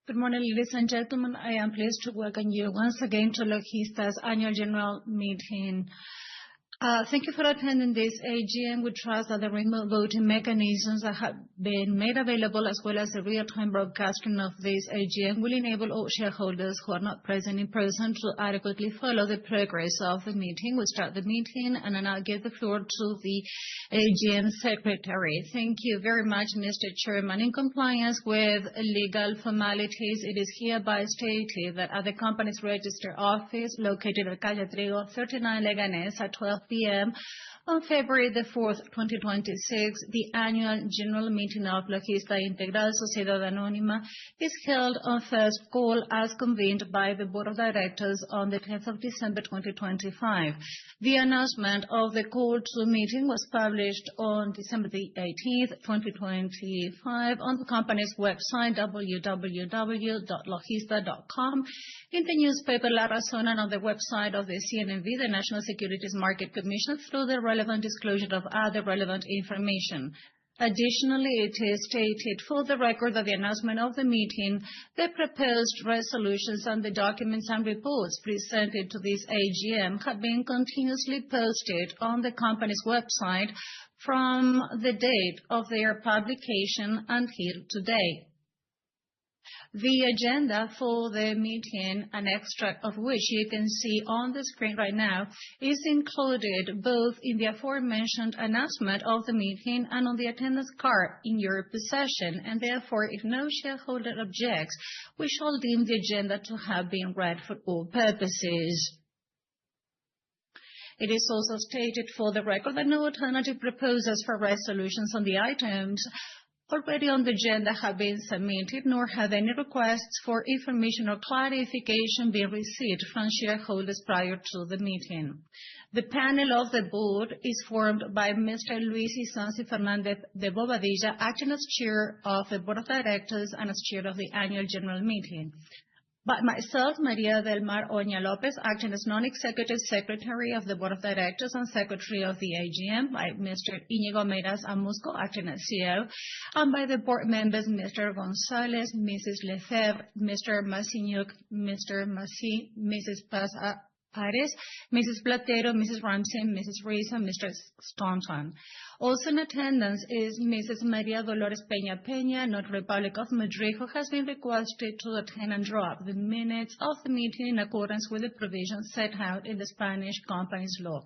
Good morning, ladies and gentlemen. I am pleased to welcome you once again to Logista's annual general meeting. Thank you for attending this AGM. We trust that the remote voting mechanisms that have been made available, as well as the real-time broadcasting of this AGM, will enable all shareholders who are not present in person to adequately follow the progress of the meeting. We'll start the meeting, and then I'll give the floor to the AGM Secretary. Thank you very much, Mr. Chairman. In compliance with legal formalities, it is hereby stated that at the company's register office, located at Calle Trigo, 39 Leganés, at 12 p.m. on February the 4th, 2026, the annual general meeting of Logista Integral AGM is held on first call as convened by the Board of Directors on the 10th of December 2025. The announcement of the call to meeting was published on December the 18th, 2025 on the company's website www.logista.com, in the newspaper La Razón, and on the website of the CNMV, the National Securities Market Commission, through the relevant disclosure of other relevant information. Additionally, it is stated for the record that the announcement of the meeting, the proposed resolutions, and the documents and reports presented to this AGM have been continuously posted on the company's website from the date of their publication until today. The agenda for the meeting, an extract of which you can see on the screen right now, is included both in the aforementioned announcement of the meeting and on the attendance card in your possession, and therefore, if no shareholder objects, we shall deem the agenda to have been read for all purposes. It is also stated for the record that no alternative proposals for resolutions on the items already on the agenda have been submitted, nor have any requests for information or clarification been received from shareholders prior to the meeting. The panel of the board is formed by Mr. Luis Isanzi Fernandez de Bobadilla, acting as chair of the Board of Directors and as chair of the annual general meeting. By myself, Maria del Mar Oña López, acting as non-executive secretary of the Board of Directors and secretary of the AGM, by Mr. Íñigo Meirás Amusco, acting as CEO, and by the board members Mr. González, Mrs. Lefebvre, Mr. Massignac, Mr. Massi, Mrs. Pares, Mrs. Platero, Mrs. Ramsey, Mrs. Rees, and Mr. Staunton. Also in attendance is Mrs. Maria Dolores Peña Peña, Notary Public of Madrid, who has been requested to attend and draw up the minutes of the meeting in accordance with the provisions set out in the Spanish Companies Law.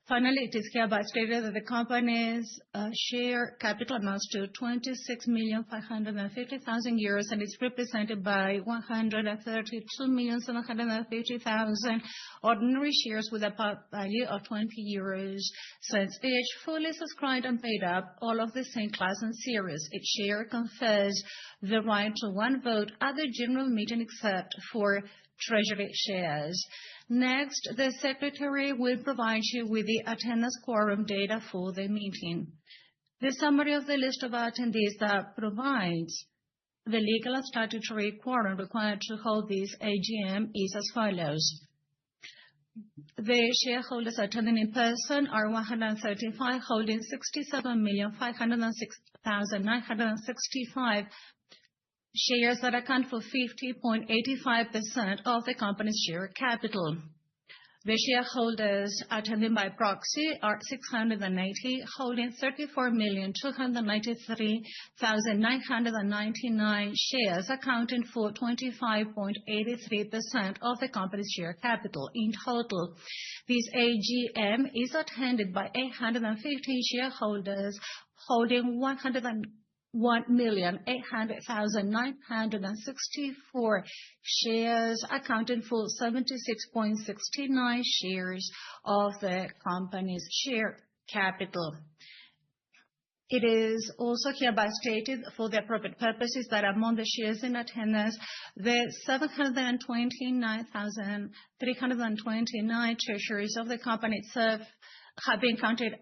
Finally, it is hereby stated that the company's share capital amounts to 26,550,000 euros and is represented by 132,750,000 ordinary shares with a par value of 20 euros cents each, fully subscribed and paid up, all of the same class and series. Each share confers the right to one vote at the general meeting except for treasury shares. Next, the secretary will provide you with the attendance quorum data for the meeting. The summary of the list of attendees that provides the legal and statutory quorum required to hold this AGM is as follows. The shareholders attending in person are 135, holding 67,506,965 shares that account for 50.85% of the company's share capital. The shareholders attending by proxy are 680, holding 34,293,999 shares, accounting for 25.83% of the company's share capital. In total, this AGM is attended by 815 shareholders, holding 101,800,964 shares, accounting for 76.69% shares of the company's share capital. It is also hereby stated for the appropriate purposes that among the shares in attendance, the 729,329 treasuries of the company itself have been counted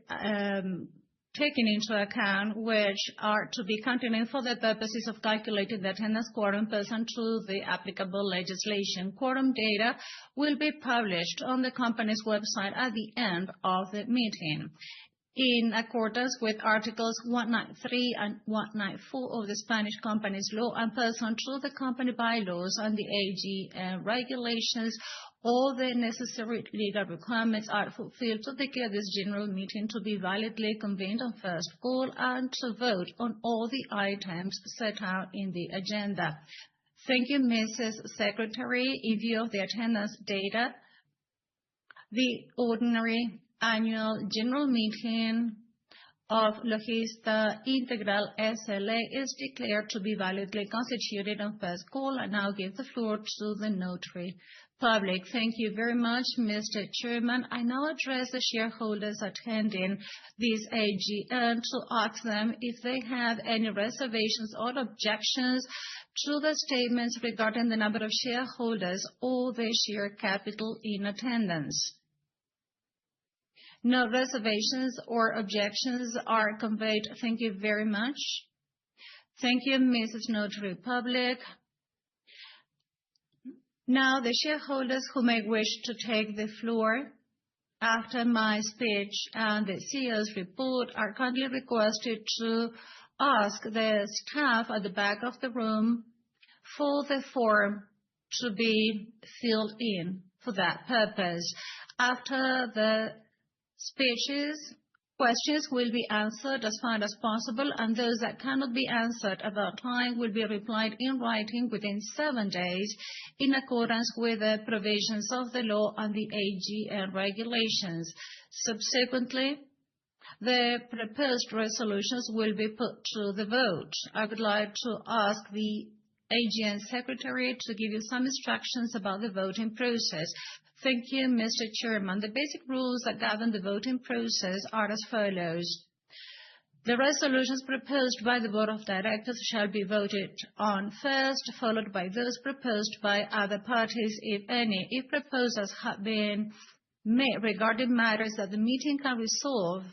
taken into account, which are to be counted in for the purposes of calculating the attendance quorum pursuant to the applicable legislation. Quorum data will be published on the company's website at the end of the meeting. in accordance with Articles 193 and 194 of the Spanish Companies Law and pursuant to the company bylaws and the AGM regulations, all the necessary legal requirements are fulfilled to declare this general meeting to be validly convened on first call and to vote on all the items set out in the agenda. Thank you, Mrs. Secretary. In view of the attendance data, the ordinary annual general meeting of Logista Integral S.L.A. is declared to be validly constituted on first call. I now give the floor to the notary public. Thank you very much, Mr. Chairman. I now address the shareholders attending this AGM to ask them if they have any reservations or objections to the statements regarding the number of shareholders or the share capital in attendance. No reservations or objections are conveyed. Thank you very much. Thank you, Mrs. Notary Public. Now, the shareholders who may wish to take the floor after my speech and the CEO's report are kindly requested to ask the staff at the back of the room for the form to be filled in for that purpose. After the speeches, questions will be answered as fast as possible, and those that cannot be answered at that time will be replied in writing within 7 days in accordance with the provisions of the law and the AGM regulations. Subsequently, the proposed resolutions will be put to the vote. I would like to ask the AGM Secretary to give you some instructions about the voting process. Thank you, Mr. Chairman. The basic rules that govern the voting process are as follows. The resolutions proposed by the Board of Directors shall be voted on first, followed by those proposed by other parties, if any. If proposals have been made regarding matters that the meeting can resolve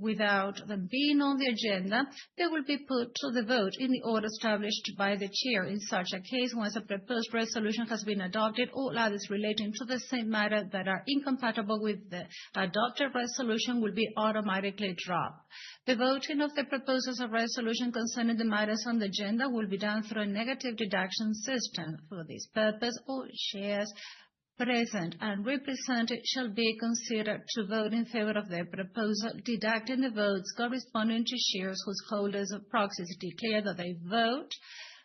without them being on the agenda, they will be put to the vote in the order established by the chair. In such a case, once a proposed resolution has been adopted, all others relating to the same matter that are incompatible with the adopted resolution will be automatically dropped. The voting of the proposals of resolution concerning the matters on the agenda will be done through a negative deduction system. For this purpose, all shares present and represented shall be considered to vote in favor of the proposal, deducting the votes corresponding to shares whose holders of proxies declare that they vote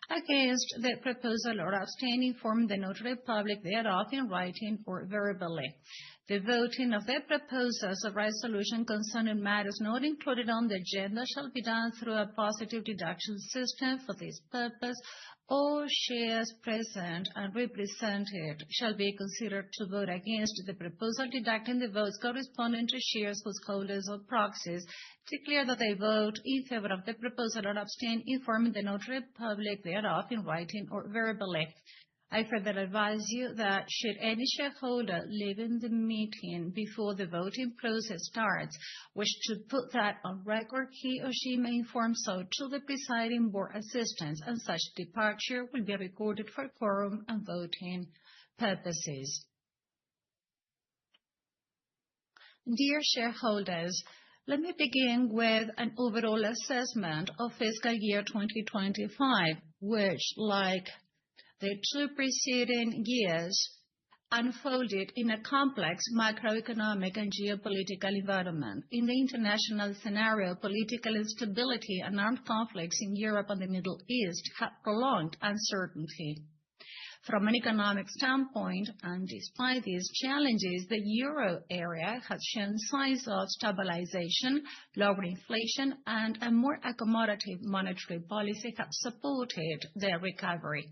against the proposal or abstain, inform the notary public thereof in writing or verbally. The voting of the proposals of resolution concerning matters not included on the agenda shall be done through a positive deduction system. For this purpose, all shares present and represented shall be considered to vote against the proposal, deducting the votes corresponding to shares whose holders or proxies declare that they vote in favor of the proposal or abstain, informing the notary public thereof in writing or verbally. I further advise you that should any shareholder leaving the meeting before the voting process starts wish to put that on record, he or she may inform so to the presiding board assistants, and such departure will be recorded for quorum and voting purposes. Dear shareholders, let me begin with an overall assessment of fiscal year 2025, which, like the two preceding years, unfolded in a complex macroeconomic and geopolitical environment. In the international scenario, political instability and armed conflicts in Europe and the Middle East have prolonged uncertainty. From an economic standpoint, and despite these challenges, the euro area has shown signs of stabilization, lower inflation, and a more accommodative monetary policy have supported their recovery.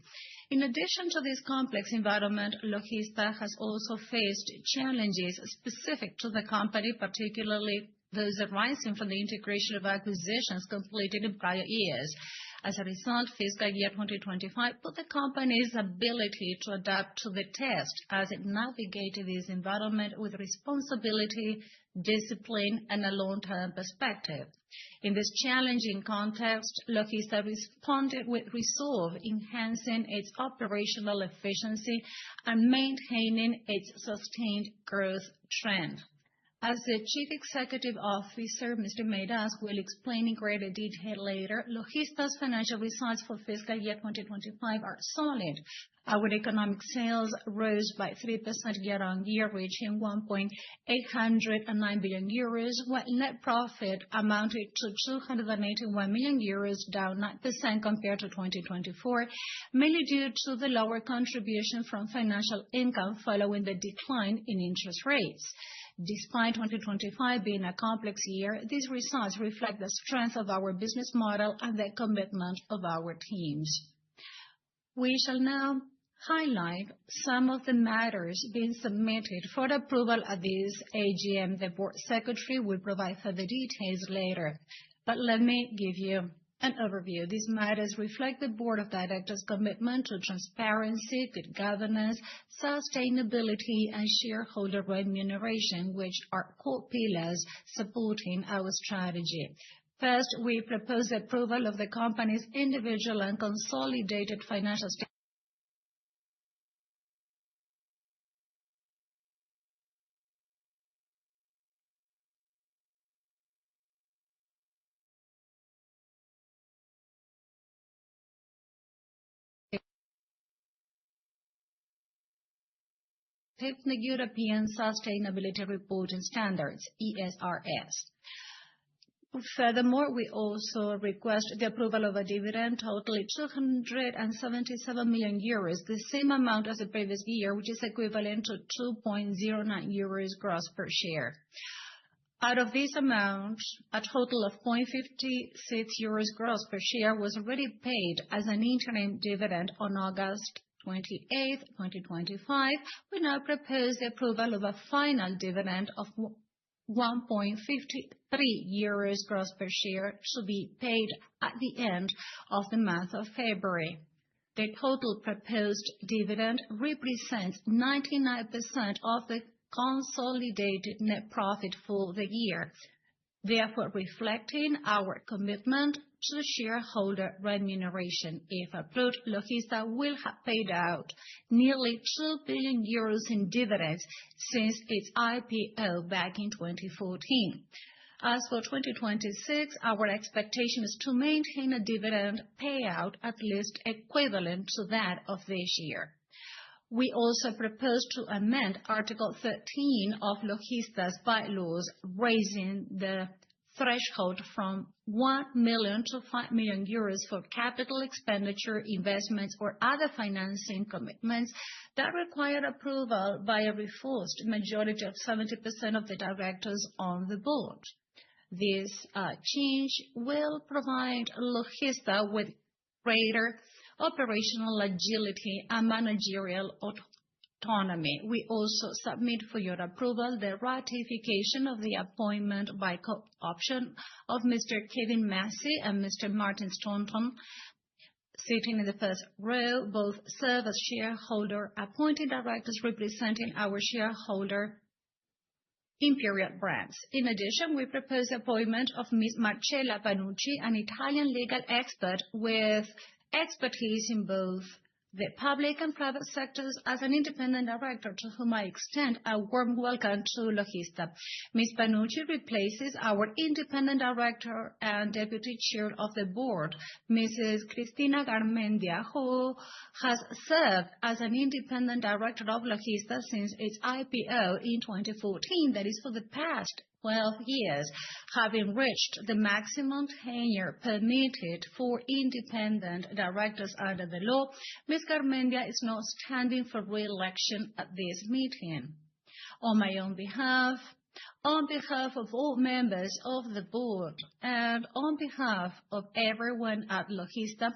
In addition to this complex environment, Logista has also faced challenges specific to the company, particularly those arising from the integration of acquisitions completed in prior years. As a result, fiscal year 2025 put the company's ability to adapt to the test as it navigated this environment with responsibility, discipline, and a long-term perspective. In this challenging context, Logista responded with resolve, enhancing its operational efficiency and maintaining its sustained growth trend. As the Chief Executive Officer, Mr. Meirás, will explain in greater detail later, Logista's financial results for fiscal year 2025 are solid. Our economic sales rose by 3% year-on-year, reaching 1.809 billion euros, while net profit amounted to 281 million euros, down 9% compared to 2024, mainly due to the lower contribution from financial income following the decline in interest rates. Despite 2025 being a complex year, these results reflect the strength of our business model and the commitment of our teams. We shall now highlight some of the matters being submitted for approval at this AGM. The board secretary will provide further details later, but let me give you an overview. These matters reflect the board of directors' commitment to transparency, good governance, sustainability, and shareholder remuneration, which are core pillars supporting our strategy. First, we propose the approval of the company's individual and consolidated financial the European Sustainability Reporting Standards, ESRS. Furthermore, we also request the approval of a dividend totaling 277 million euros, the same amount as the previous year, which is equivalent to 2.09 euros gross per share. Out of this amount, a total of 0.56 euros gross per share was already paid as an interim dividend on August 28, 2025. We now propose the approval of a final dividend of 1.53 euros gross per share to be paid at the end of the month of February. The total proposed dividend represents 99% of the consolidated net profit for the year, therefore reflecting our commitment to shareholder remuneration. If approved, Logista will have paid out nearly 2 billion euros in dividends since its IPO back in 2014. As for 2026, our expectation is to maintain a dividend payout at least equivalent to that of this year. We also propose to amend Article 13 of Logista's bylaws, raising the threshold from 1 million to 5 million euros for capital expenditure, investments, or other financing commitments that require approval by a reinforced majority of 70% of the directors on the board. This change will provide Logista with greater operational agility and managerial autonomy. We also submit for your approval the ratification of the appointment by co-option of Mr. Kevin Massey and Mr. Martin Staunton, sitting in the first row. Both serve as shareholder appointed directors representing our shareholder Imperial Brands. In addition, we propose the appointment of Ms. Marcella Panucci, an Italian legal expert with expertise in both the public and private sectors, as an independent director, to whom I extend a warm welcome to Logista. Ms. Panucci replaces our independent director and deputy chair of the board, Mrs. Cristina Garmendia, who has served as an independent director of Logista since its IPO in 2014, that is for the past 12 years. Having reached the maximum tenure permitted for independent directors under the law, Ms. Garmendia is not standing for re-election at this meeting. On my own behalf, on behalf of all members of the board, and on behalf of everyone at Logista,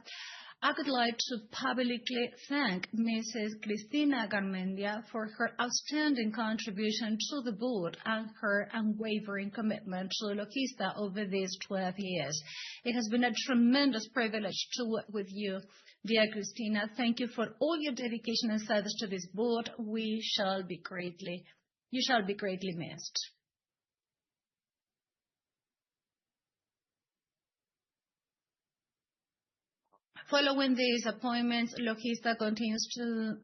I would like to publicly thank Mrs. Cristina Garmendia for her outstanding contribution to the board and her unwavering commitment to Logista over these 12 years. It has been a tremendous privilege to work with you, dear Cristina. Thank you for all your dedication and service to this board. You shall be greatly missed. Following these appointments, Logista continues to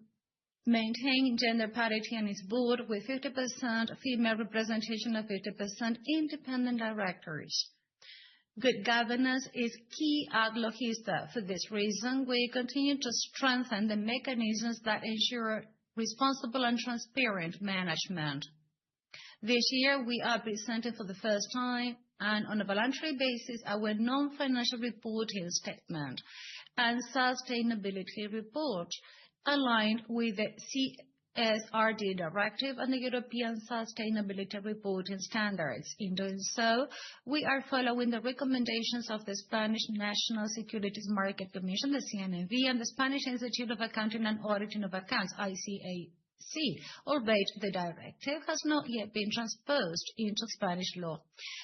maintain gender parity on its board with 50% female representation and 50% independent directors. Good governance is key at Logista. For this reason, we continue to strengthen the mechanisms that ensure responsible and transparent management. This year, we are presenting for the first time and on a voluntary basis our non-financial reporting statement and sustainability report aligned with the CSRD directive and the European Sustainability Reporting Standards. In doing so, we are following the recommendations of the Spanish National Securities Market Commission, the CNMV, and the Spanish Institute of Accounting and Auditing of Accounts, ICAC, albeit the directive has not yet been transposed into Spanish law.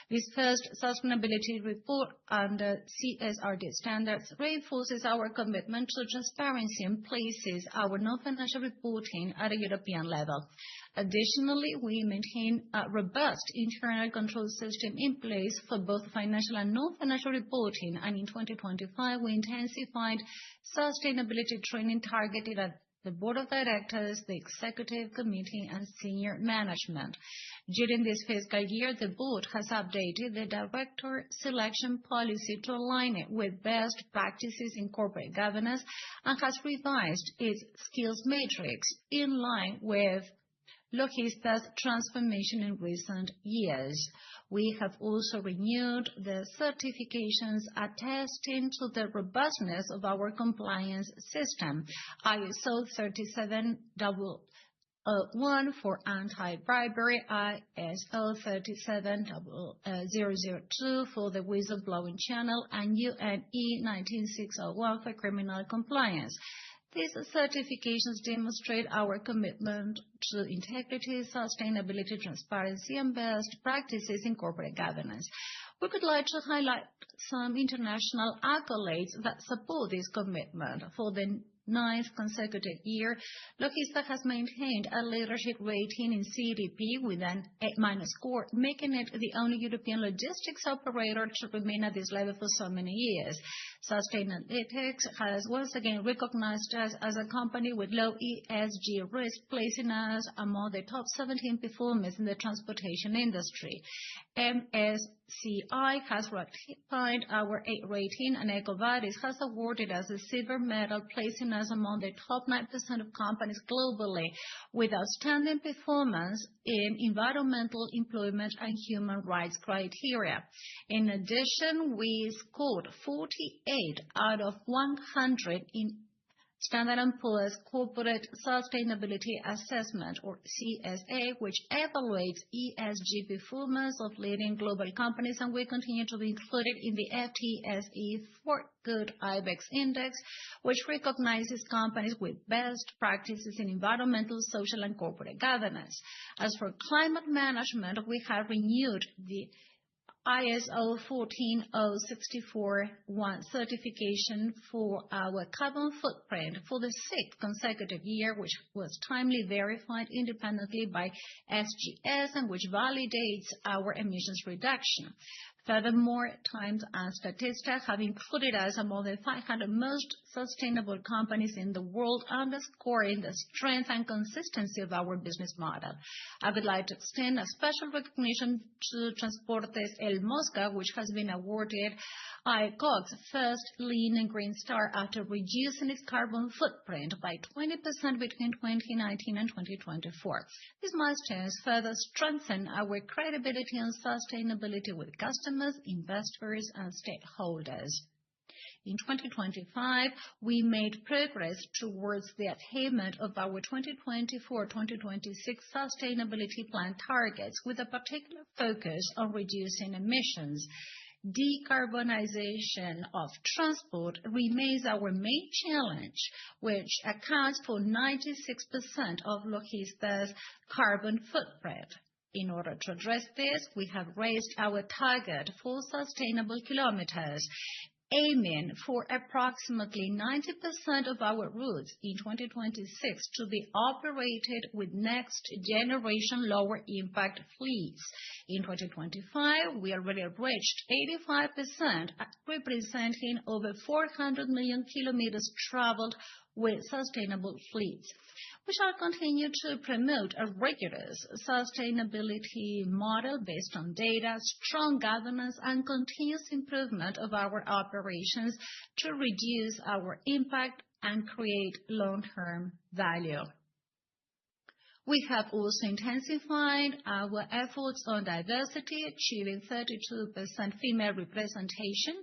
This first sustainability report under CSRD standards reinforces our commitment to transparency and places our non-financial reporting at a European level. Additionally, we maintain a robust internal control system in place for both financial and non-financial reporting, and in 2025 we intensified sustainability training targeted at the Board of Directors, the Executive Committee, and senior management. During this fiscal year, the Board has updated the Director selection policy to align it with best practices in corporate governance and has revised its skills matrix in line with Logista's transformation in recent years. We have also renewed the certifications attesting to the robustness of our compliance system, ISO 37001 for anti-bribery, ISO 37002 for the whistleblowing channel, and UNE 19601 for criminal compliance. These certifications demonstrate our commitment to integrity, sustainability, transparency, and best practices in corporate governance. We would like to highlight some international accolades that support this commitment. For the 9th consecutive year, Logista has maintained a leadership rating in CDP with an A- score, making it the only European logistics operator to remain at this level for so many years. Sustainalytics has once again recognized us as a company with low ESG risk, placing us among the top 17 performers in the transportation industry. MSCI has ratified our A rating, and EcoVadis has awarded us a silver medal, placing us among the top 9% of companies globally with outstanding performance in environmental, employment, and human rights criteria. In addition, we scored 48 out of 100 in Standard & Poor's Corporate Sustainability Assessment, or CSA, which evaluates ESG performance of leading global companies, and we continue to be included in the FTSE4Good IBEX Index, which recognizes companies with best practices in environmental, social, and corporate governance. As for climate management, we have renewed the ISO 14064-1 certification for our carbon footprint for the 6th consecutive year, which was timely verified independently by SGS and which validates our emissions reduction. Furthermore, Times and Statista have included us among the 500 most sustainable companies in the world, underscoring the strength and consistency of our business model. I would like to extend a special recognition to Transportes El Mosca, which has been awarded ICOG's first Lean and Green Star after reducing its carbon footprint by 20% between 2019 and 2024. These milestones further strengthen our credibility and sustainability with customers, investors, and stakeholders. In 2025, we made progress towards the attainment of our 2024-2026 sustainability plan targets, with a particular focus on reducing emissions. Decarbonization of transport remains our main challenge, which accounts for 96% of Logista's carbon footprint. In order to address this, we have raised our target for sustainable kilometers, aiming for approximately 90% of our routes in 2026 to be operated with next-generation lower-impact fleets. In 2025, we already reached 85%, representing over 400 million kilometers traveled with sustainable fleets. We shall continue to promote a rigorous sustainability model based on data, strong governance, and continuous improvement of our operations to reduce our impact and create long-term value. We have also intensified our efforts on diversity, achieving 32% female representation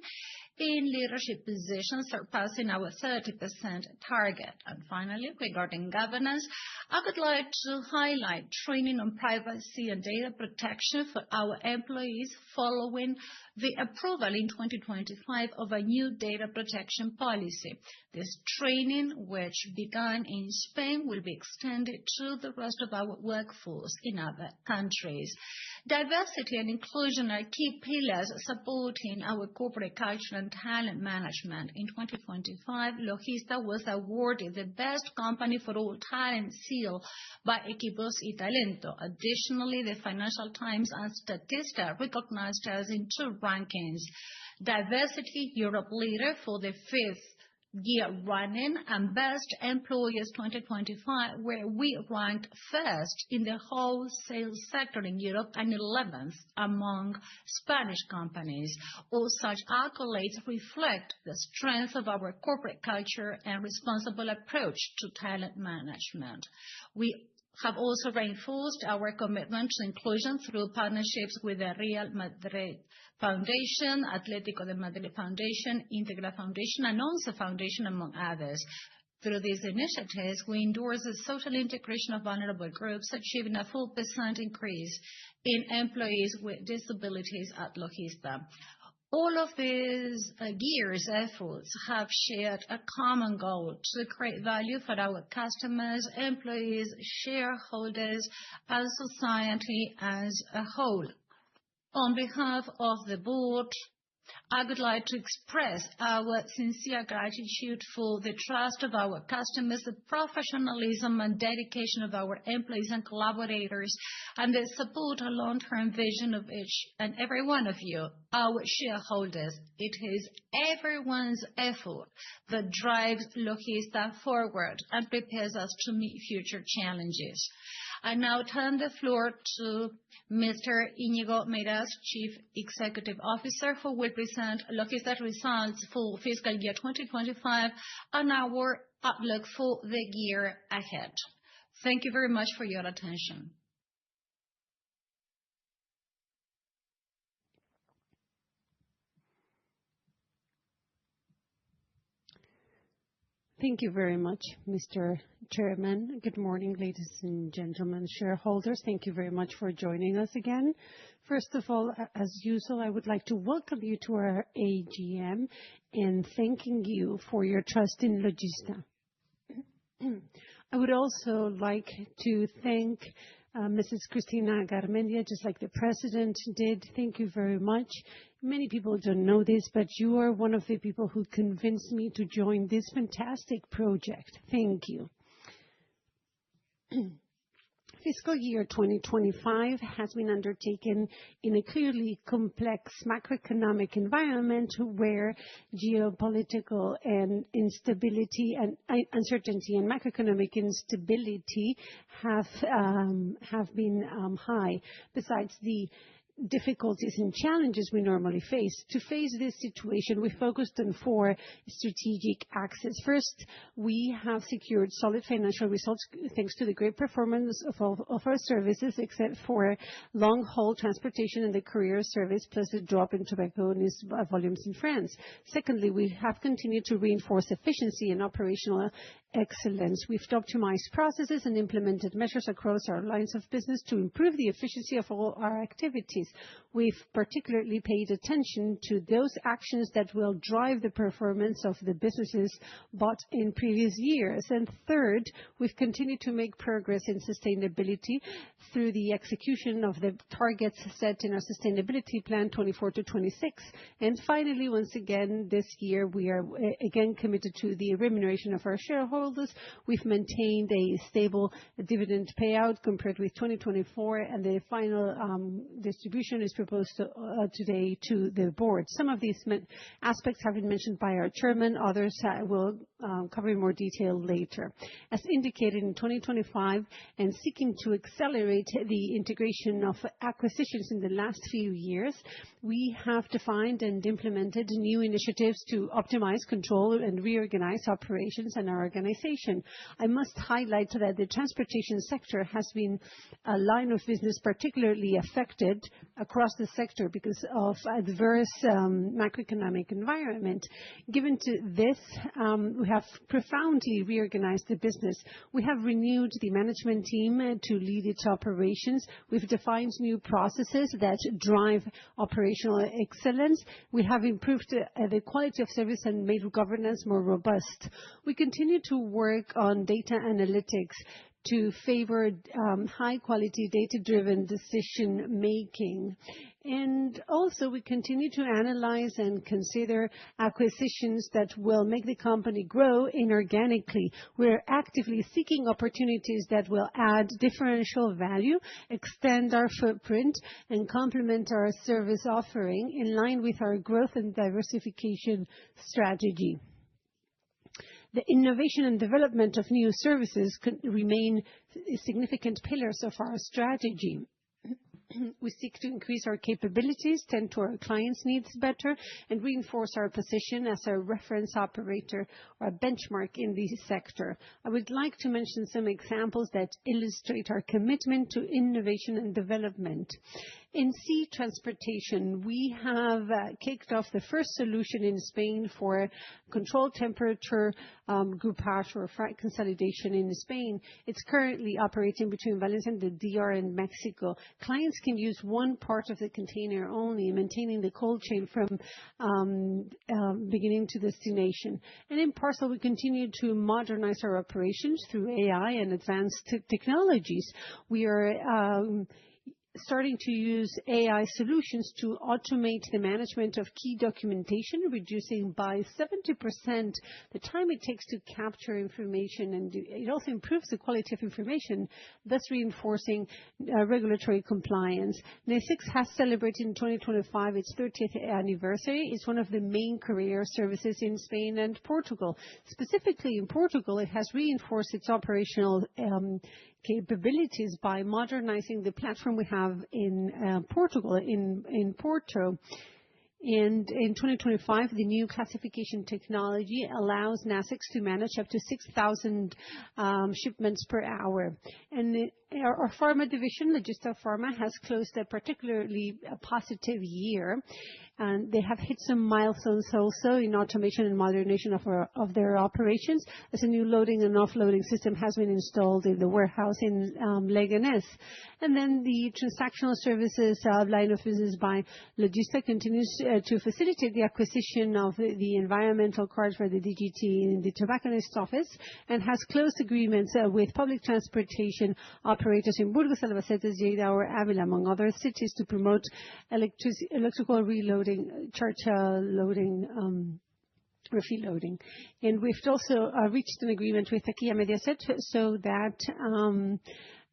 in leadership positions, surpassing our 30% target. And finally, regarding governance, I would like to highlight training on privacy and data protection for our employees following the approval in 2025 of a new data protection policy. This training, which began in Spain, will be extended to the rest of our workforce in other countries. Diversity and inclusion are key pillars supporting our corporate culture and talent management. In 2025, Logista was awarded the Best Company for All Talent seal by Equipos y Talento. Additionally, the Financial Times and Statista recognized us in 2 rankings: Diversity Europe Leader for the 5th year running and Best Employers 2025, where we ranked first in the wholesale sector in Europe and 11th among Spanish companies. All such accolades reflect the strength of our corporate culture and responsible approach to talent management. We have also reinforced our commitment to inclusion through partnerships with the Real Madrid Foundation, Atlético de Madrid Foundation, Integral Foundation, and ONCE Foundation, among others. Through these initiatives, we endorse the social integration of vulnerable groups, achieving a full % increase in employees with disabilities at Logista. All of these years' efforts have shared a common goal to create value for our customers, employees, shareholders, and society as a whole. On behalf of the board, I would like to express our sincere gratitude for the trust of our customers, the professionalism and dedication of our employees and collaborators, and the support and long-term vision of each and every one of you, our shareholders. It is everyone's effort that drives Logista forward and prepares us to meet future challenges. I now turn the floor to Mr. Íñigo Meirás, Chief Executive Officer, who will present Logista's results for fiscal year 2025 and our outlook for the year ahead. Thank you very much for your attention. Thank you very much, Mr. Chairman. Good morning, ladies and gentlemen, shareholders. Thank you very much for joining us again. First of all, as usual, I would like to welcome you to our AGM and thanking you for your trust in Logista. I would also like to thank Mrs. Cristina Garmendia, just like the President did. Thank you very much. Many people don't know this, but you are one of the people who convinced me to join this fantastic project. Thank you. Fiscal year 2025 has been undertaken in a clearly complex macroeconomic environment where geopolitical and instability and uncertainty and macroeconomic instability have been high. Besides the difficulties and challenges we normally face. To face this situation, we focused on 4 strategic axes. First, we have secured solid financial results thanks to the great performance of our services, except for long-haul transportation and the courier service, plus a drop in tobacco volumes in France. Secondly, we have continued to reinforce efficiency and operational excellence. We've optimized processes and implemented measures across our lines of business to improve the efficiency of all our activities. We've particularly paid attention to those actions that will drive the performance of the businesses bought in previous years. And third, we've continued to make progress in sustainability through the execution of the targets set in our sustainability plan 24 to 26. And finally, once again, this year, we are again committed to the remuneration of our shareholders. We've maintained a stable dividend payout compared with 2024, and the final distribution distribution is proposed today to the board. Some of these aspects have been mentioned by our chairman. Others will cover in more detail later. As indicated in 2025, and seeking to accelerate the integration of acquisitions in the last few years, we have defined and implemented new initiatives to optimize, control, and reorganize operations and our organization. I must highlight that the transportation sector has been a line of business particularly affected across the sector because of adverse macroeconomic environment. Given to this, we have profoundly reorganized the business. We have renewed the management team to lead its operations. We've defined new processes that drive operational excellence. We have improved the quality of service and made governance more robust. We continue to work on data analytics to favor high-quality, data-driven decision-making. And also, we continue to analyze and consider acquisitions that will make the company grow inorganically. We're actively seeking opportunities that will add differential value, extend our footprint, and complement our service offering in line with our growth and diversification strategy. The innovation and development of new services remain significant pillars of our strategy. We seek to increase our capabilities, tend to our clients' needs better, and reinforce our position as a reference operator or a benchmark in the sector. I would like to mention some examples that illustrate our commitment to innovation and development. In sea transportation, we have kicked off the first solution in Spain for controlled temperature groupage or freight consolidation in Spain. It's currently operating between Valencia and the DR and Mexico. Clients can use one part of the container only, maintaining the cold chain from beginning to destination. And in parcel, we continue to modernize our operations through AI and advanced technologies. We are starting to use AI solutions to automate the management of key documentation, reducing by 70% the time it takes to capture information, and it also improves the quality of information, thus reinforcing regulatory compliance. NESIX has celebrated in 2025 its 30th anniversary. It's one of the main courier services in Spain and Portugal. Specifically in Portugal, it has reinforced its operational capabilities by modernizing the platform we have in Portugal, in Porto. And in 2025, the new classification technology allows NASIX to manage up to 6,000 shipments per hour. And our pharma division, Logista Pharma, has closed a particularly positive year. And they have hit some milestones also in automation and modernization of their operations, as a new loading and offloading system has been installed in the warehouse in Leganés. And then the transactional services line of business by Logista continues to facilitate the acquisition of the environmental card for the DGT in the tobacconist office, and has closed agreements with public transportation operators in Burgos, Albacete, Lleida, or Ávila, among other cities, to promote electrical reloading, charge loading, refill loading. And we've also reached an agreement with Taquilla Mediaset so that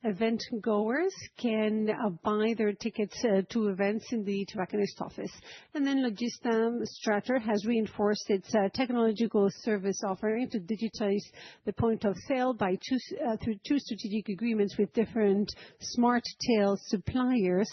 event goers can buy their tickets to events in the tobacconist office. And then Logista Strator has reinforced its technological service offering to digitize the point of sale through two strategic agreements with different smart tail suppliers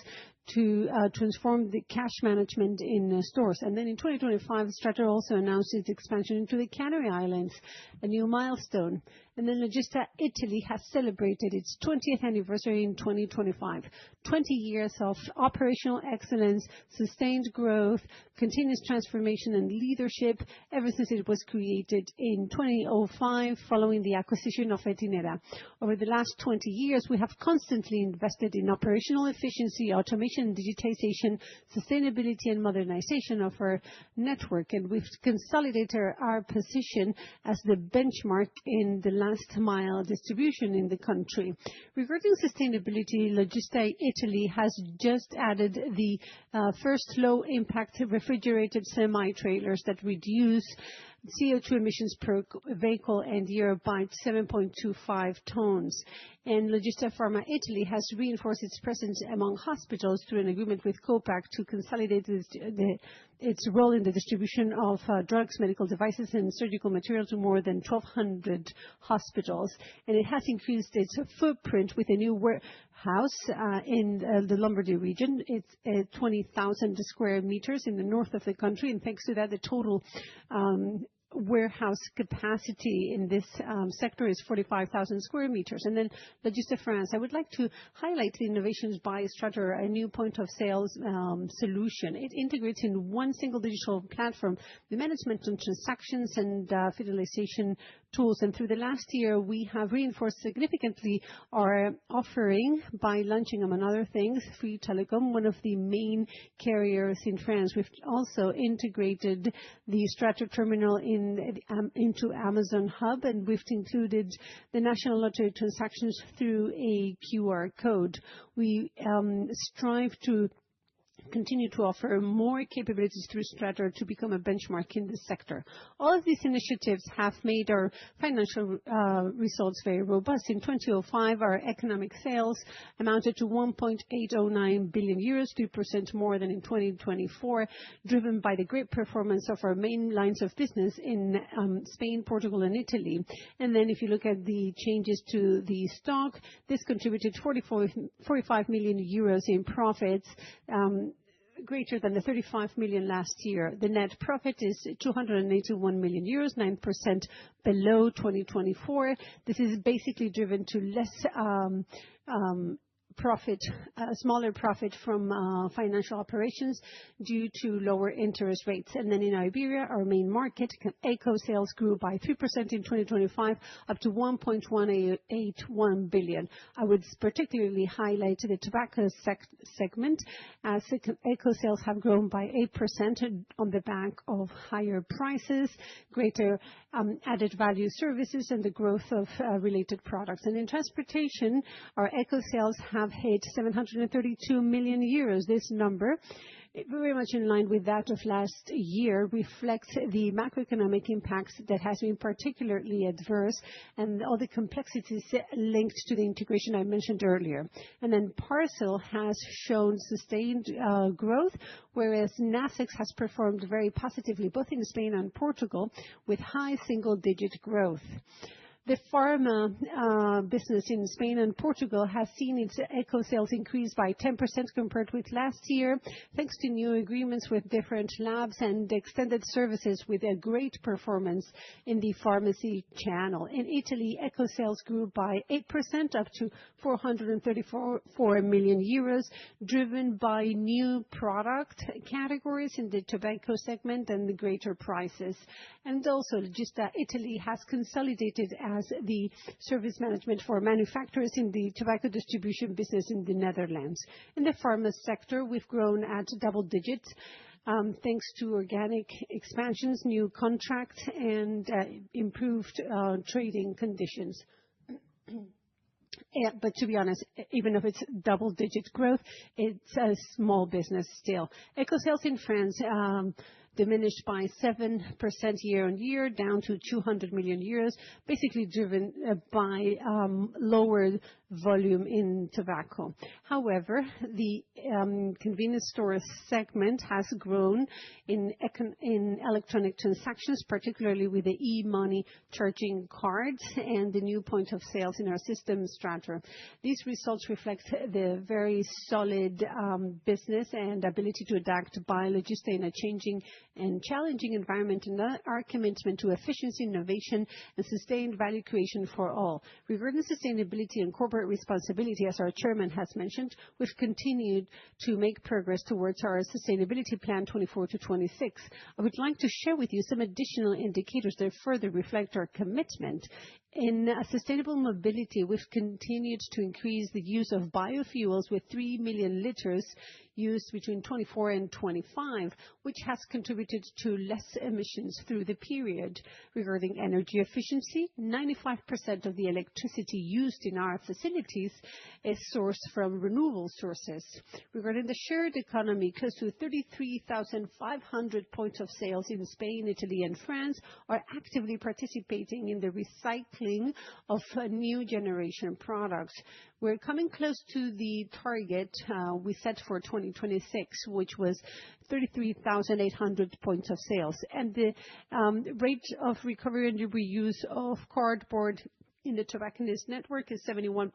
to transform the cash management in stores. And then in 2025, Strator also announced its expansion into the Canary Islands, a new milestone. And then Logista Italy has celebrated its 20th anniversary in 2025. 20 years of operational excellence, sustained growth, continuous transformation and leadership ever since it was created in 2005 following the acquisition of Etinera. Over the last 20 years, we have constantly invested in operational efficiency, automation, digitization, sustainability and modernization of our network, and we've consolidated our position as the benchmark in the last mile distribution in the country. Regarding sustainability, Logista Italy has just added the first low impact refrigerated semi-trailers that reduce CO2 emissions per vehicle and year by 7.25 tons. And Logista Pharma Italy has reinforced its presence among hospitals through an agreement with Copac to consolidate its role in the distribution of drugs, medical devices, and surgical materials to more than 1,200 hospitals. And it has increased its footprint with a new warehouse in the Lombardy region. It's 20,000 square meters in the north of the country, and thanks to that, the total warehouse capacity in this sector is 45,000 square meters. And then Logista France, I would like to highlight the innovations by Strator, a new point of sales solution. It integrates in one single digital platform the management of transactions and fidelization tools. And through the last year, we have reinforced significantly our offering by launching, among other things, Free Telecom, one of the main carriers in France. We've also integrated the Strator terminal into Amazon Hub, and we've included the national lottery transactions through a QR code. We strive to continue to offer more capabilities through Strator to become a benchmark in this sector. All of these initiatives have made our financial results very robust. In 2005, our economic sales amounted to 1.809 billion euros, 2% more than in 2024, driven by the great performance of our main lines of business in Spain, Portugal, and Italy. And then if you look at the changes to the stock, this contributed 45 million euros in profits, greater than the 35 million last year. The net profit is 281 million euros, 9% below 2024. This is basically driven to less profit, a smaller profit from financial operations due to lower interest rates. And then in Iberia, our main market, eco sales grew by 3% in 2025, up to 1.181 billion. I would particularly highlight the tobacco segment, as eco sales have grown by 8% on the back of higher prices, greater added value services, and the growth of related products. And in transportation, our eco sales have hit 732 million euros. This number, very much in line with that of last year, reflects the macroeconomic impacts that has been particularly adverse and all the complexities linked to the integration I mentioned earlier. And then parcel has shown sustained growth, whereas Nacex has performed very positively both in Spain and Portugal with high single-digit growth. The pharma business in Spain and Portugal has seen its eco sales increase by 10% compared with last year, thanks to new agreements with different labs and extended services with a great performance in the pharmacy channel. In Italy, eco sales grew by 8%, up to 434 million euros, driven by new product categories in the tobacco segment and the greater prices. And also, Logista Italy has consolidated as the service management for manufacturers in the tobacco distribution business in the Netherlands. In the pharma sector, we've grown at double digits, thanks to organic expansions, new contracts, and improved trading conditions. Yeah, but to be honest, even if it's double-digit growth, it's a small business still. Eco sales in France diminished by 7% year-on-year, down to 200 million euros, basically driven by lower volume in tobacco. However, the convenience store segment has grown in electronic transactions, particularly with the e-money charging cards and the new point of sales in our system Strator. These results reflect the very solid business and ability to adapt by Logista in a changing and challenging environment, and our commitment to efficiency, innovation, and sustained value creation for all. Regarding sustainability and corporate responsibility, as our chairman has mentioned, we've continued to make progress towards our sustainability plan 24 to 26. I would like to share with you some additional indicators that further reflect our commitment. In sustainable mobility, we've continued to increase the use of biofuels with 3 million liters used between 24 and 25, which has contributed contributed to less emissions through the period. Regarding energy efficiency, 95% of the electricity used in our facilities is sourced from renewable sources. Regarding the shared economy, close to 33,500 points of sales in Spain, Italy, and France are actively participating in the recycling of new generation products. We're coming close to the target we set for 2026, which was 33,800 points of sales. And the rate of recovery and reuse of cardboard in the tobacconist network is 71%,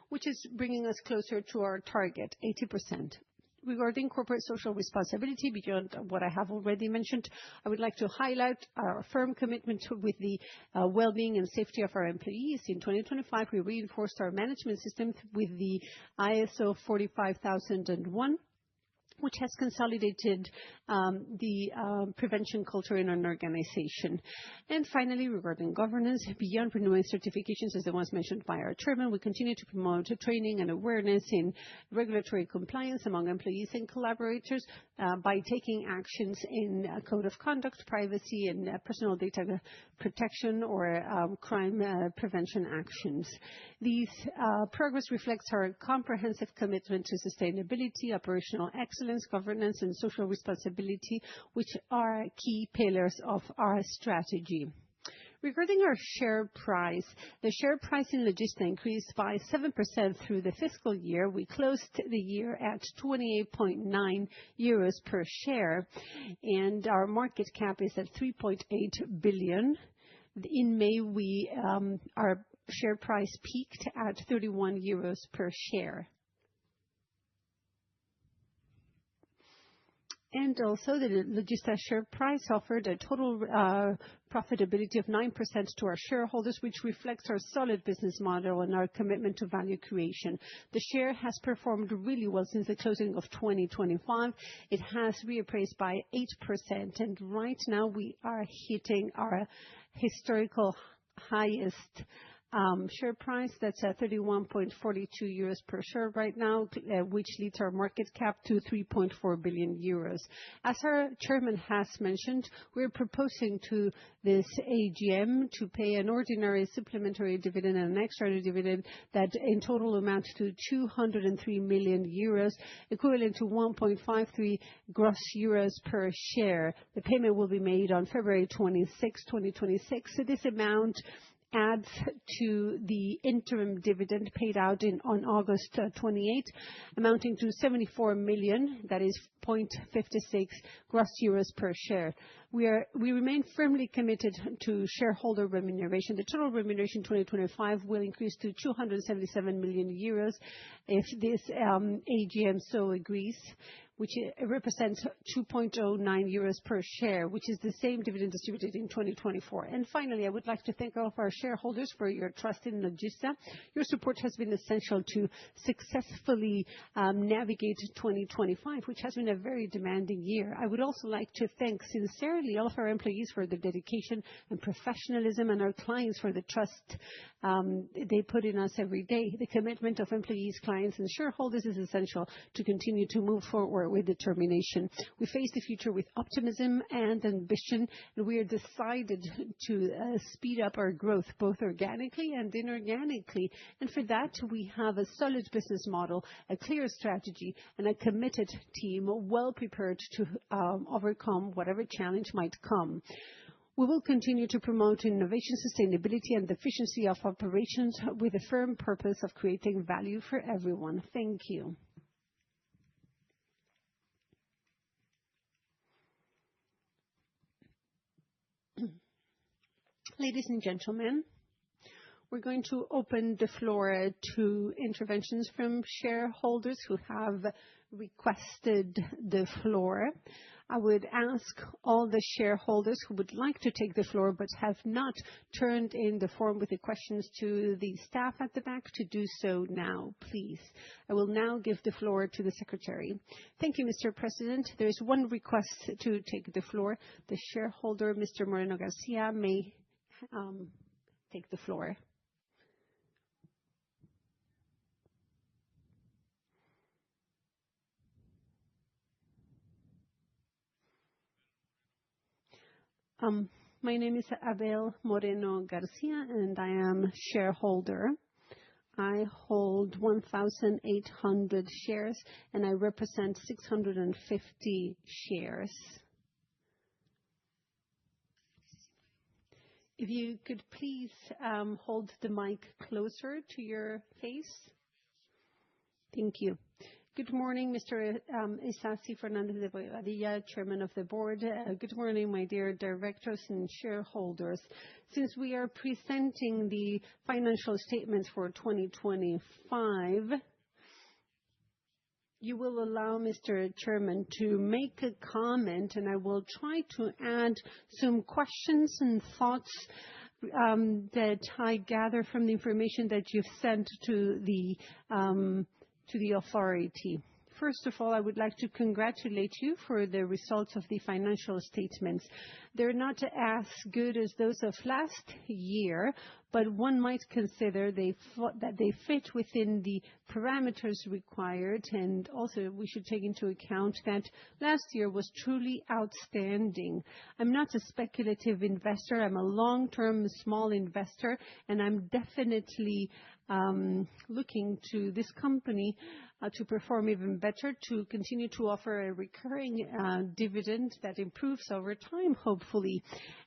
which is bringing us closer to our target, 80%. Regarding corporate social responsibility, beyond what I have already mentioned, I would like to highlight our firm commitment with the well-being and safety of our employees. In 2025, we reinforced our management system with the ISO 45001, which has consolidated the prevention culture in an organization. And finally, regarding governance, beyond renewing certifications as the ones mentioned by our chairman, we continue to promote training and awareness in regulatory compliance among employees and collaborators by taking actions in code of conduct, privacy, and personal data protection or crime prevention actions. These progress reflects our comprehensive commitment to sustainability, operational excellence, governance, and social responsibility, which are key pillars of our strategy. Regarding our share price, the share price in Logista increased by 7% through the fiscal year. We closed the year at 28.9 euros per share, and our market cap is at 3.8 billion. In May, our share price peaked at 31 euros per share. And also, the Logista share price offered a total profitability of 9% to our shareholders, which reflects our solid business model and our commitment to value creation. The share has performed really well since the closing of 2025. It has reappraised by 8%, and right now we are hitting our historical highest share price. That's at 31.42 euros per share right now, which leads our market cap to 3.4 billion euros. As our chairman has mentioned, we're proposing to this AGM to pay an ordinary supplementary dividend and an extraordinary dividend that in total amounts to 203 million euros, equivalent to 1.53 gross euros per share. The payment will be made on February 26, 2026. So this amount adds to the interim dividend paid out on August 28, amounting to 74 million, that is 0.56 gross euros per share. We remain firmly committed to shareholder remuneration. The total remuneration 2025 will increase to 277 million euros if this AGM so agrees, which represents 2.09 euros per share, which is the same dividend distributed in 2024. And finally, I would like to thank all of our shareholders for your trust in Logista. Your support has been essential to successfully navigate 2025, which has been a very demanding year. I would also like to thank sincerely all of our employees for their dedication and professionalism, and our clients for the trust they put in us every day. The commitment of employees, clients, and shareholders is essential to continue to move forward with determination. We face the future with optimism and ambition, and we are decided to speed up our growth, both organically and inorganically. And for that, we have a solid business model, a clear strategy, and a committed team well prepared to overcome whatever challenge might come. We will continue to promote innovation, sustainability, and efficiency of operations with a firm purpose of creating value for everyone. Thank you. Ladies and gentlemen, we're going to open the floor to interventions from shareholders who have requested the floor. I would ask all the shareholders who would like to take the floor but have not turned in the form with the questions to the staff at the back to do so now, please. I will now give the floor to the secretary. Thank you, Mr. President. There is one request to take the floor. The shareholder, Mr. Moreno Garcia, may take the floor. My name is Abel Moreno Garcia, and I am shareholder. I hold 1,800 shares, and I represent 650 shares. If you could please hold the mic closer to your face. Thank you. Good morning, Mr. Isasi Fernandez de Bobadilla, Chairman of the Board. Good morning, my dear directors and shareholders. Since we are presenting the financial statements for 2025, you will allow, Mr. Chairman, to make a comment, and I will try to add some questions and thoughts that I gather from the information that you've sent to the authority. First of all, I would like to congratulate you for the results of the financial statements. They're not as good as those of last year, but one might consider that they fit within the parameters required, and also we should take into account that last year was truly outstanding. I'm not a speculative investor. I'm a long-term small investor, and I'm definitely looking to this company to perform even better, to continue to offer a recurring dividend that improves over time, hopefully.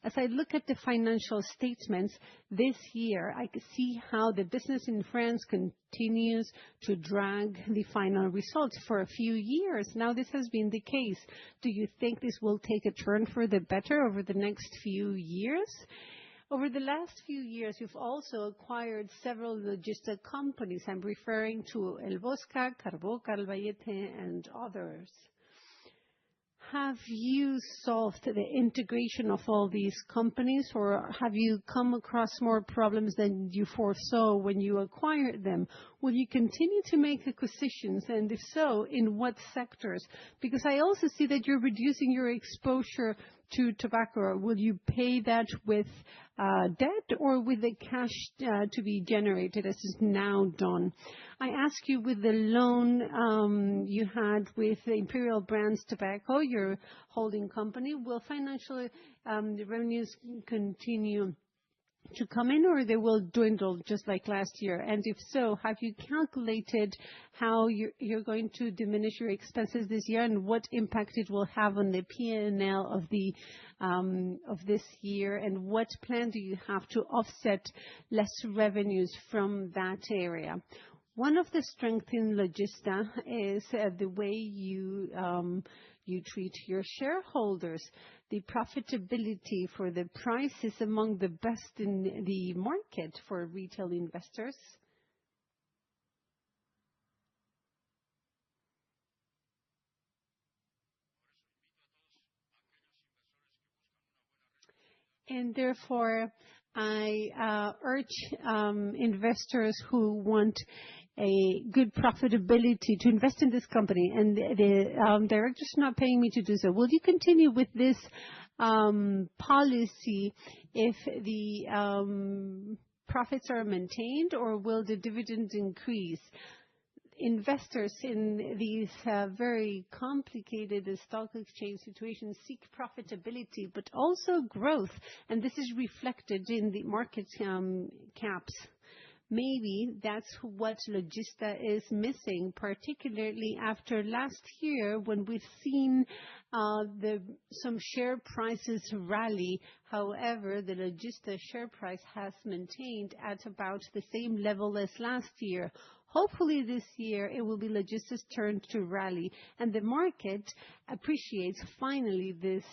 As I look at the financial statements this year, I can see how the business in France continues to drag the final results for a few years. Now, this has been the case. Do you think this will take a turn for the better over the next few years? Over the last few years, you've also acquired several Logista companies. I'm referring to El Bosca, Carbó, Calvallete, and others. Have you solved the integration of all these companies, or have you come across more problems than you foresaw when you acquired them? Will you continue to make acquisitions, and if so, in what sectors? Because I also see that you're reducing your exposure to tobacco. Will you pay that with debt or with the cash to be generated as is now done? I ask you, with the loan you had with Imperial Brands Tobacco, your holding company, will financial revenues continue to come in, or they will dwindle just like last year? And if so, have you calculated how you're going to diminish your expenses this year, and what impact it will have on the P&L of this year, and what plan do you have to offset less revenues from that area? One of the strengths in Logista is the way you treat your shareholders. The profitability for the price is among the best in the market for retail investors. And therefore, I urge investors who want a good profitability to invest in this company, and the director's not paying me to do so. Will you continue with this policy if the profits are maintained, or will the dividend increase? Investors in these very complicated stock exchange situations seek profitability, but also growth, and this is reflected in the market caps. Maybe that's what Logista is missing, particularly after last year when we've seen some share prices rally. However, the Logista share price has maintained at about the same level as last year. Hopefully this year it will be Logista's turn to rally, and the market appreciates finally this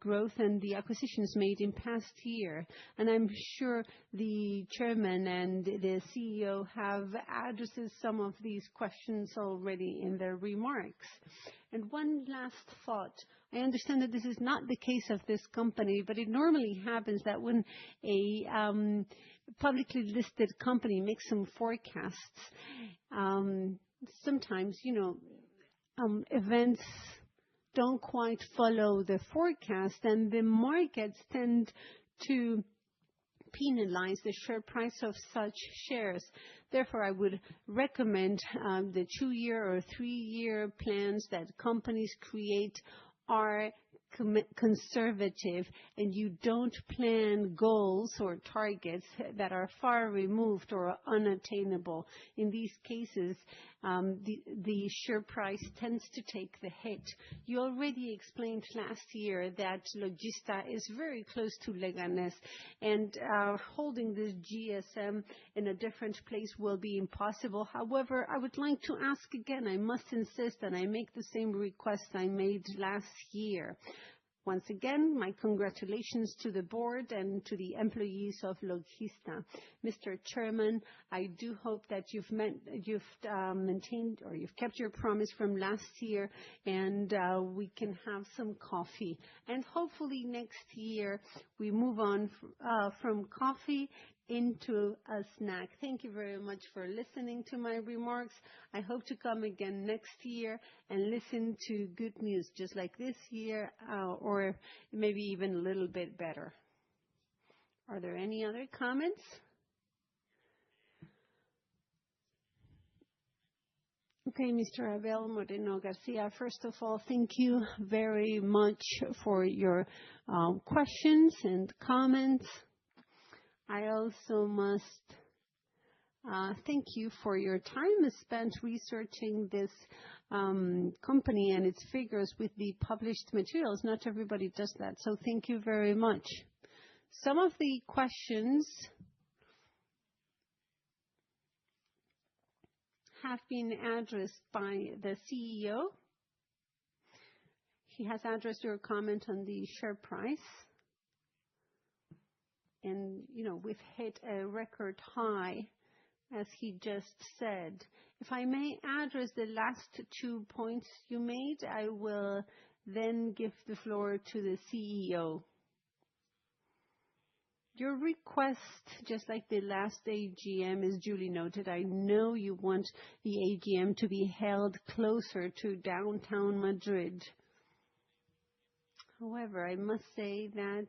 growth and the acquisitions made in past year. And I'm sure the chairman and the CEO have addressed some of these questions already in their remarks. And one last thought. I understand that this is not the case of this company, but it normally happens that when a publicly listed company makes some forecasts, sometimes, events don't quite follow the forecast, and the markets tend to penalize the share price of such shares. Therefore, I would recommend the 2-year or 3-year plans that companies create are conservative and you don't plan goals or targets that are far removed or unattainable. In these cases, the share price tends to take the hit. You already explained last year that Logista is very close to Leganés, and holding this GSM in a different place will be impossible. However, I would like to ask again, I must insist, and I make the same request I made last year. Once again, my congratulations to the board and to the employees of Logista. Mr. Chairman, I do hope that you've maintained or you've kept your promise from last year, and we can have some coffee. And hopefully next year we move on from coffee into a snack. Thank you very much for listening to my remarks. I hope to come again next year and listen to good news just like this year, or maybe even a little bit better. Are there any other comments? Okay, Mr. Abel Moreno Garcia, first of all, thank you very much for your questions and comments. I also must thank you for your time spent researching this company and its figures with the published materials. Not everybody does that, so thank you very much. Some of the questions have been addressed by the CEO. He has addressed your comment on the share price. And, we've hit a record high, as he just said. If I may address the last 2 points you made, I will then give the floor to the CEO. Your request, just like the last AGM, is duly noted. I know you want the AGM to be held closer to downtown Madrid. However, I must say that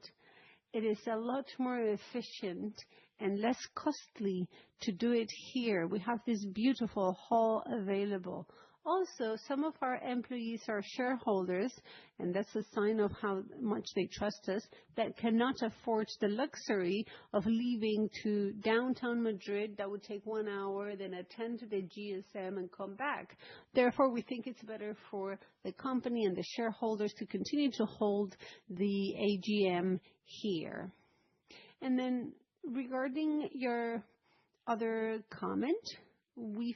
it is a lot more efficient and less costly to do it here. We have this beautiful hall available. Also, some of our employees are shareholders, and that's a sign of how much they trust us, that cannot afford the luxury of leaving to downtown Madrid. That would take 1 hour, then attend to the GSM and come back. Therefore, we think it's better for the company and the shareholders to continue to hold the AGM here. And then regarding your other comment, we've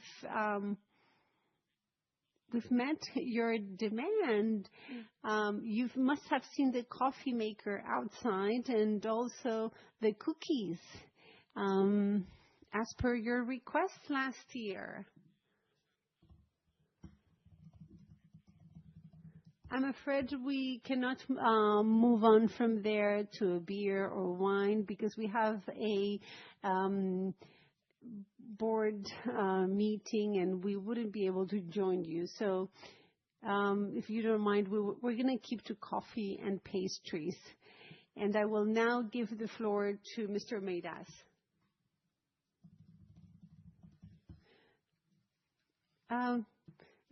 met your demand. You must have seen the coffee maker outside and also the cookies, as per your request last year. I'm afraid we cannot move on from there to a beer or wine because we have a board meeting and we wouldn't be able to join you. So if you don't mind, we're going to keep to coffee and pastries. And I will now give the floor to Mr. Meirás.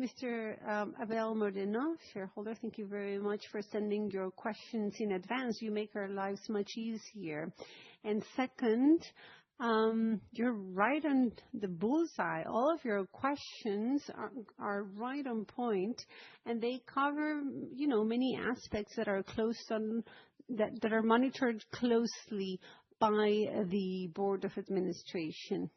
Mr. Abel Moreno, shareholder, thank you very much for sending your questions in advance. You make our lives much easier. And second, you're right on the bullseye. All of your questions are right on point, and they cover, many aspects that are that are monitored closely by the Board of Administration.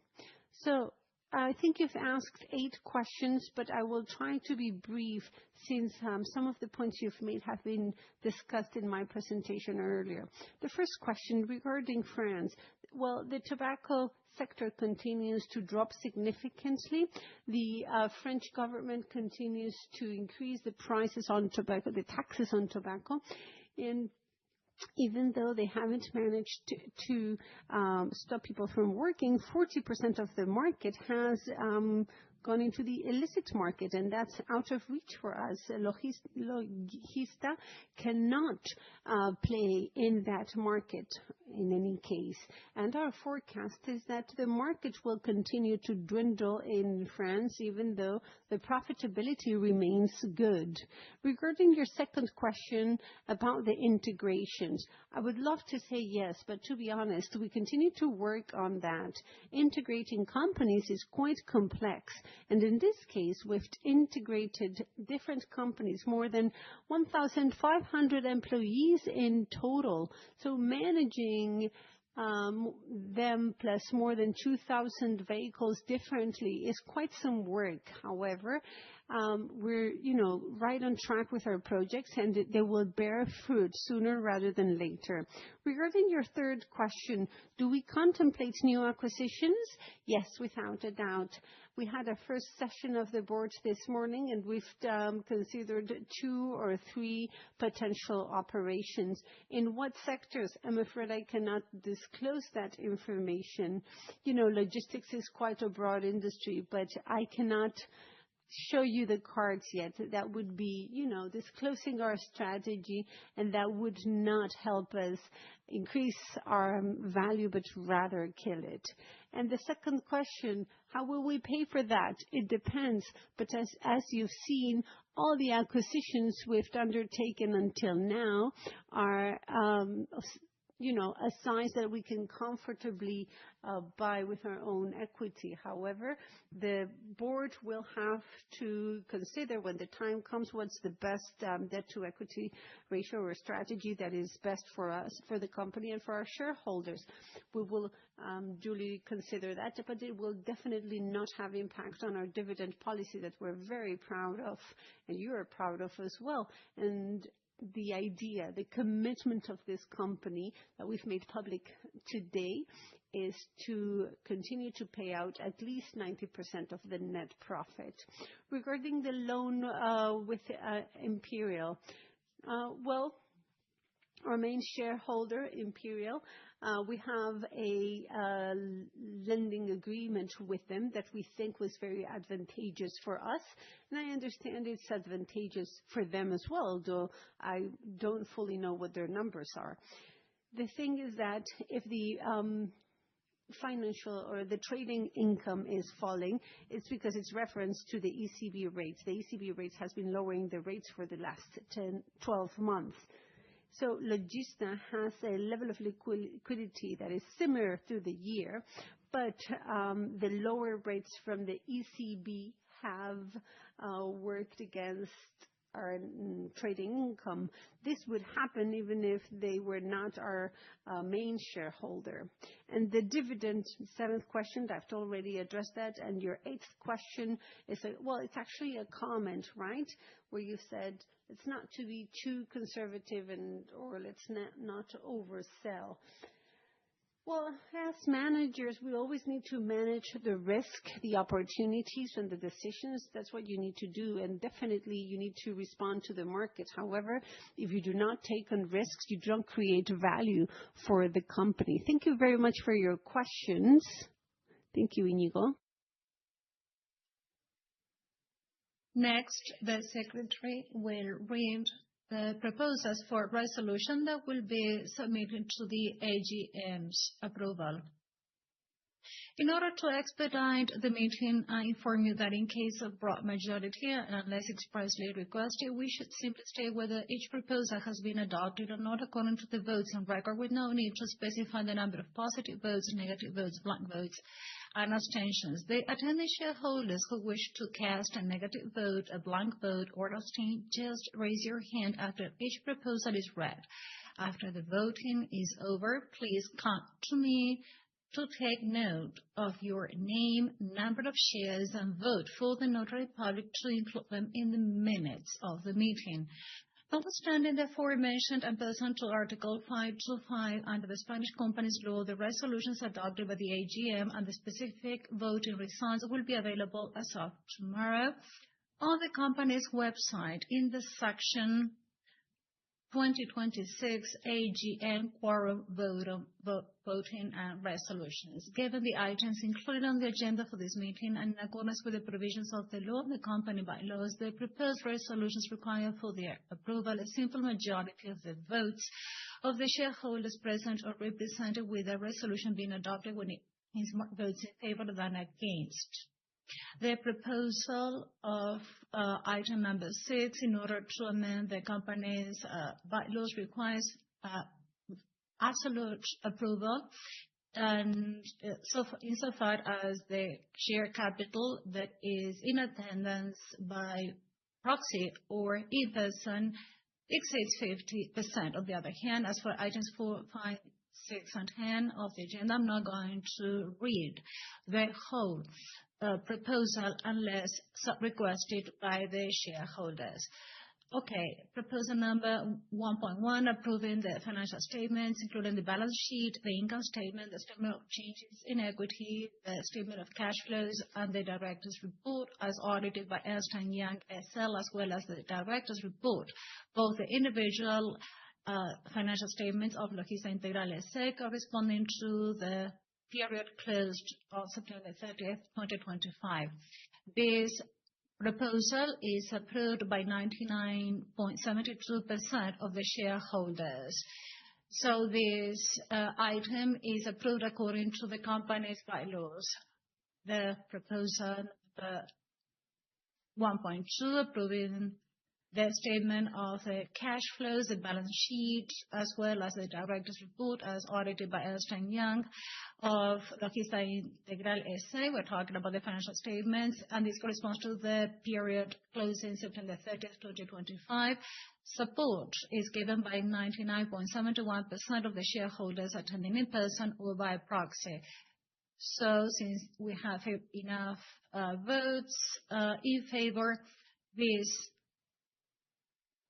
So I think you've asked 8 questions, but I will try to be brief since some of the points you've made have been discussed in my presentation earlier. The first question regarding France. Well, the tobacco sector continues to drop significantly. The French government continues to increase the prices on tobacco, the taxes on tobacco, and even though they haven't managed to stop people from working, 40% of the market has gone into the illicit market, and that's out of reach for us. Logista cannot play in that market in any case. And our forecast is that the market will continue to dwindle in France, even though the profitability remains good. Regarding your second question about the integrations, I would love to say yes, but to be honest, we continue to work on that. Integrating companies is quite complex. And in this case, we've integrated different companies, more than 1,500 employees in total. So managing them plus more than 2,000 vehicles differently is quite some work. However, we're, right on track with our projects, and they will bear fruit sooner rather than later. Regarding your third question, do we contemplate new acquisitions? Yes, without a doubt. We had a first session of the board this morning, and we've considered 2 or 3 potential operations. In what sectors? I'm afraid I cannot disclose that information. Logistics is quite a broad industry, but I cannot show you the cards yet. That would be, disclosing our strategy, and that would not help us increase our value, but rather kill it. And the second question, how will we pay for that? It depends. But as you've seen, all the acquisitions we've undertaken until now are a size that we can comfortably buy with our own equity. However, the board will have to consider when the time comes what's the best debt to equity ratio or strategy that is best for us, for the company, and for our shareholders. We will duly consider that, but it will definitely not have impact on our dividend policy that we're very proud of, and you are proud of as well. And the idea, the commitment of this company that we've made public today is to continue to pay out at least 90% of the net profit. Regarding the loan with Imperial, our main shareholder, Imperial, we have a lending agreement with them that we think was very advantageous for us. And I understand it's advantageous for them as well, though I don't fully know what their numbers are. The thing is that if the financial or the trading income is falling, it's because it's reference to the ECB rates. The ECB rates has been lowering the rates for the last 12 months. So Logista has a level of liquidity that is similar through the year, but the lower rates from the ECB have worked against our trading income. This would happen even if they were not our main shareholder. And the dividend, 7th question, I've already addressed that. And your 8th question is, it's actually a comment, right? Where you said it's not to be too conservative or let's not oversell. Well, as managers, we always need to manage the risk, the opportunities, and the decisions. That's what you need to do. And definitely you need to respond to the market. However, if you do not take on risks, you don't create value for the company. Thank you very much for your questions. Thank you, Inigo. Next, the secretary will read the proposals for resolution that will be submitted to the AGM's approval. In order to expedite the meeting, I inform you that in case of broad majority, and unless expressly requested, we should simply state whether each proposal has been adopted or not according to the votes on record, with no need to specify the number of positive votes, negative votes, blank votes, and abstentions. The attending shareholders who wish to cast a negative vote, a blank vote, or abstain, just raise your hand after each proposal is read. After the voting is over, please come to me to take note of your name, number of shares, and vote for the notary public to include them in the minutes of the meeting. Notwithstanding the aforementioned and pursuant to Article 525 under the Spanish Companies Law, the resolutions adopted by the AGM and the specific voting results will be available as of tomorrow on the company's website in the section 2026 AGM quorum voting and resolutions. Given the items included on the agenda for this meeting and in accordance with the provisions of the law and the company bylaws, the proposed resolutions require for their approval a simple majority of the votes of the shareholders present or represented, with the resolution being adopted when it means more votes in favor than against. The proposal of item number 6, in order to amend the company's bylaws, requires absolute approval, and insofar as the share capital that is in attendance by proxy or in person exceeds 50%. On the other hand, as for items 4, 5, 6, and 10 of the agenda, I'm not going to read the whole proposal unless requested by the shareholders. Okay, proposal number 1.1, approving the financial statements, including the balance sheet, the income statement, the statement of changes in equity, the statement of cash flows, and the director's report as audited by Ernst & Young SL, as well as the director's report. Both the individual financial statements of Logista Integral S.A. corresponding to the period closed on September 30th, 2025. This proposal is approved by 99.72% of the shareholders. So this item is approved according to the company's bylaws. The proposal 1.2, approving the statement of the cash flows, the balance sheet, as well as the director's report as audited by Ernst & Young of Logista Integral S.A. We're talking about the financial statements, and this corresponds to the period closing September 30th, 2025. Support is given by 99.71% of the shareholders attending in person or by proxy. So since we have enough votes in favor, this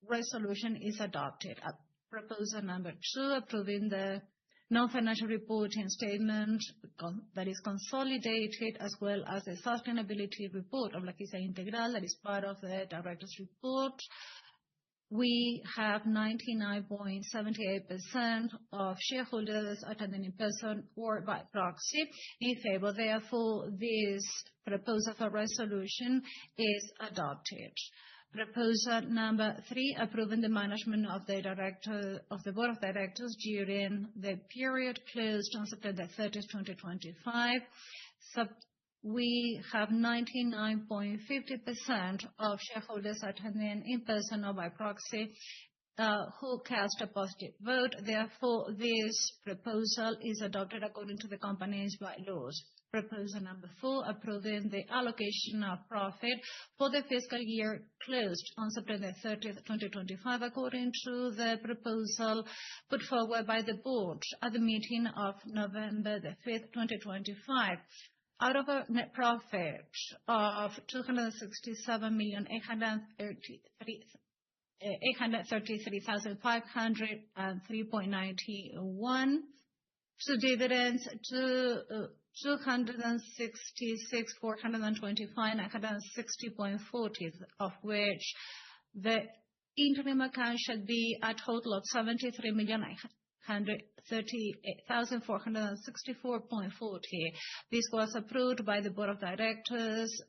resolution is adopted. Proposal number 2, approving the non-financial reporting statement that is consolidated, as well as the sustainability report of Logista Integral that is part of the director's report. We have 99.78% of shareholders attending in person or by proxy in favor. Therefore, this proposal for resolution is adopted. Proposal number 3, approving the management of the board of directors during the period closed on September 30th, 2025. We have 99.50% of shareholders attending in person or by proxy who cast a positive vote. Therefore, this proposal is adopted according to the company's bylaws. Proposal number 4, approving the allocation of profit for the fiscal year closed on September 30th, 2025, according to the proposal put forward by the board at the meeting of November 5th, 2025. Out of a net profit of 267,833,503.91, to dividends to 266,425,960.40, of which the interim account should be a total of 73,138,464.40. This was approved by the Board of Directors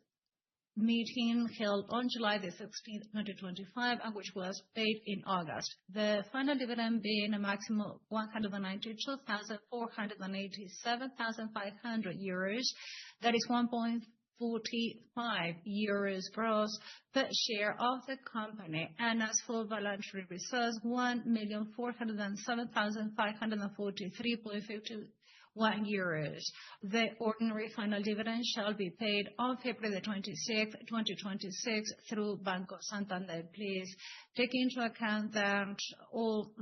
meeting held on July 16th, 2025, and which was paid in August. The final dividend being a maximum of 192,487,500 euros, that is 1.45 euros gross per share of the company. And as for voluntary reserves, 1,407,543.51 euros. The ordinary final dividend shall be paid on February 26th, 2026 through Banco Santander. Please take into account that all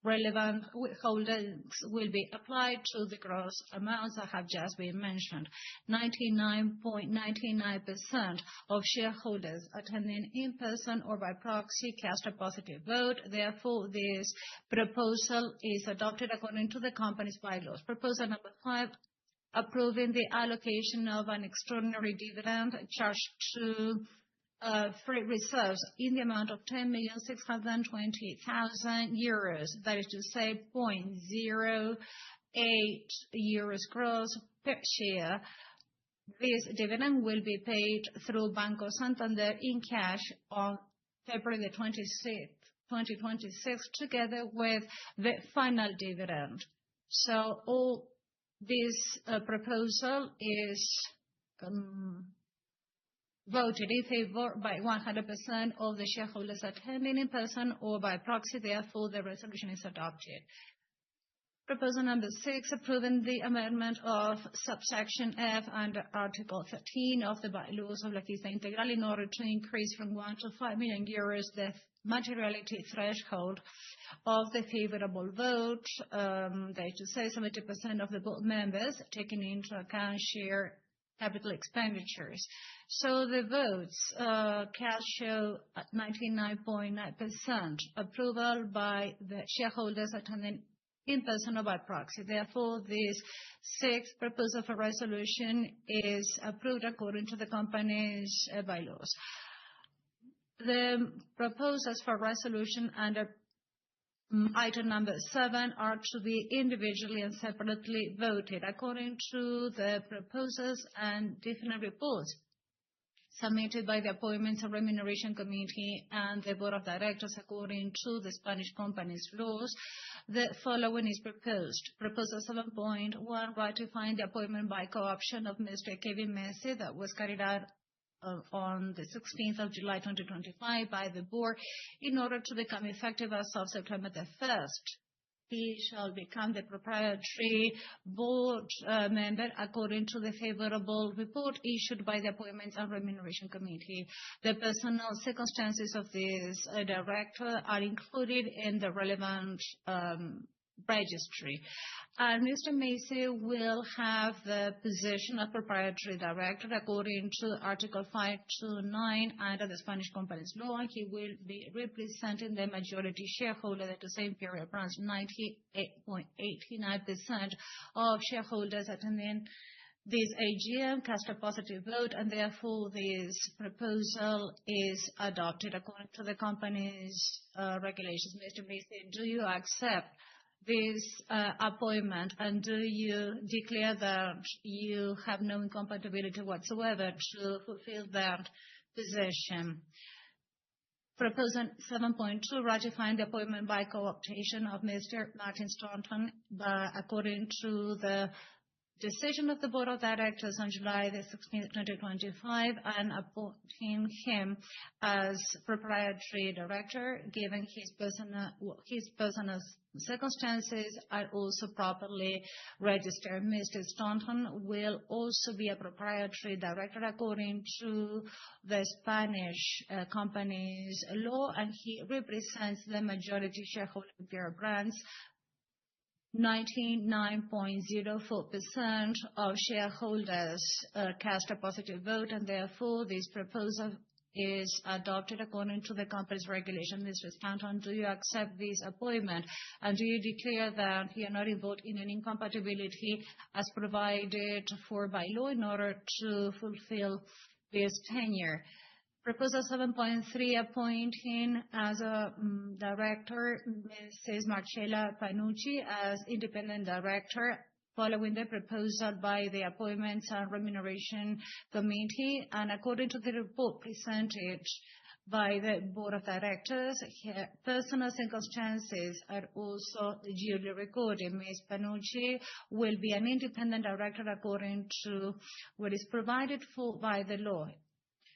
relevant withholdings will be applied to the gross amounts that have just been mentioned. 99.99% of shareholders attending in person or by proxy cast a positive vote. Therefore, this proposal is adopted according to the company's bylaws. Proposal number 5, approving the allocation of an extraordinary dividend charged to free reserves in the amount of 10,620,000 euros. That is to say, 0.08 euros gross per share. This dividend will be paid through Banco Santander in cash on February 26th, 2026, together with the final dividend. So all this proposal is voted in favor by 100% of the shareholders attending in person or by proxy. Therefore, the resolution is adopted. Proposal number 6, approving the amendment of subsection F under Article 13 of the bylaws of Logista Integral in order to increase from 1 to 5 million euros the materiality threshold of the favorable vote. That is to say, 70% of the board members, taking into account share capital expenditures. So the votes cast show at 99.9% approval by the shareholders attending in person or by proxy. Therefore, this 6th proposal for resolution is approved according to the company's bylaws. The proposals for resolution under item number 7 are to be individually and separately voted according to the proposals and different reports submitted by the Appointments and Remuneration Committee and the Board of Directors according to the Spanish companies laws. The following is proposed. Proposal 7.1, ratifying the appointment by co-option of Mr. Kevin Messi that was carried out on the 16th of July 2025 by the board in order to become effective as of September the 1st. He shall become the proprietary board member according to the favorable report issued by the Appointments and Remuneration Committee. The personal circumstances of this director are included in the relevant registry. And Mr. Messi will have the position of proprietary director according to Article 529 under the Spanish companies law, and he will be representing the majority shareholder at the same period, around 98.89% of shareholders attending this AGM cast a positive vote, and therefore this proposal is adopted according to the company's regulations. Mr. Messi, do you accept this appointment, and do you declare that you have no incompatibility whatsoever to fulfill that position? Proposal 7.2, ratifying the appointment by co-optation of Mr. Martin Staunton according to the decision of the Board of Directors on July the 16th, 2025, and appointing him as proprietary director, given his personal circumstances are also properly registered. Mr. Staunton will also be a proprietary director according to the Spanish companies law, and he represents the majority shareholder of Beer Brands. 99.04% of shareholders cast a positive vote, and therefore this proposal is adopted according to the company's regulation. Mr. Staunton, do you accept this appointment, and do you declare that you are not involved in any incompatibility as provided for by law in order to fulfill this tenure? Proposal 7.3, appointing as a director Mrs. Marcela Panucci as independent director, following the proposal by the Appointments and Remuneration Committee, and according to the report presented by the Board of Directors, her personal circumstances are also duly recorded. Ms. Panucci will be an independent director according to what is provided for by the law.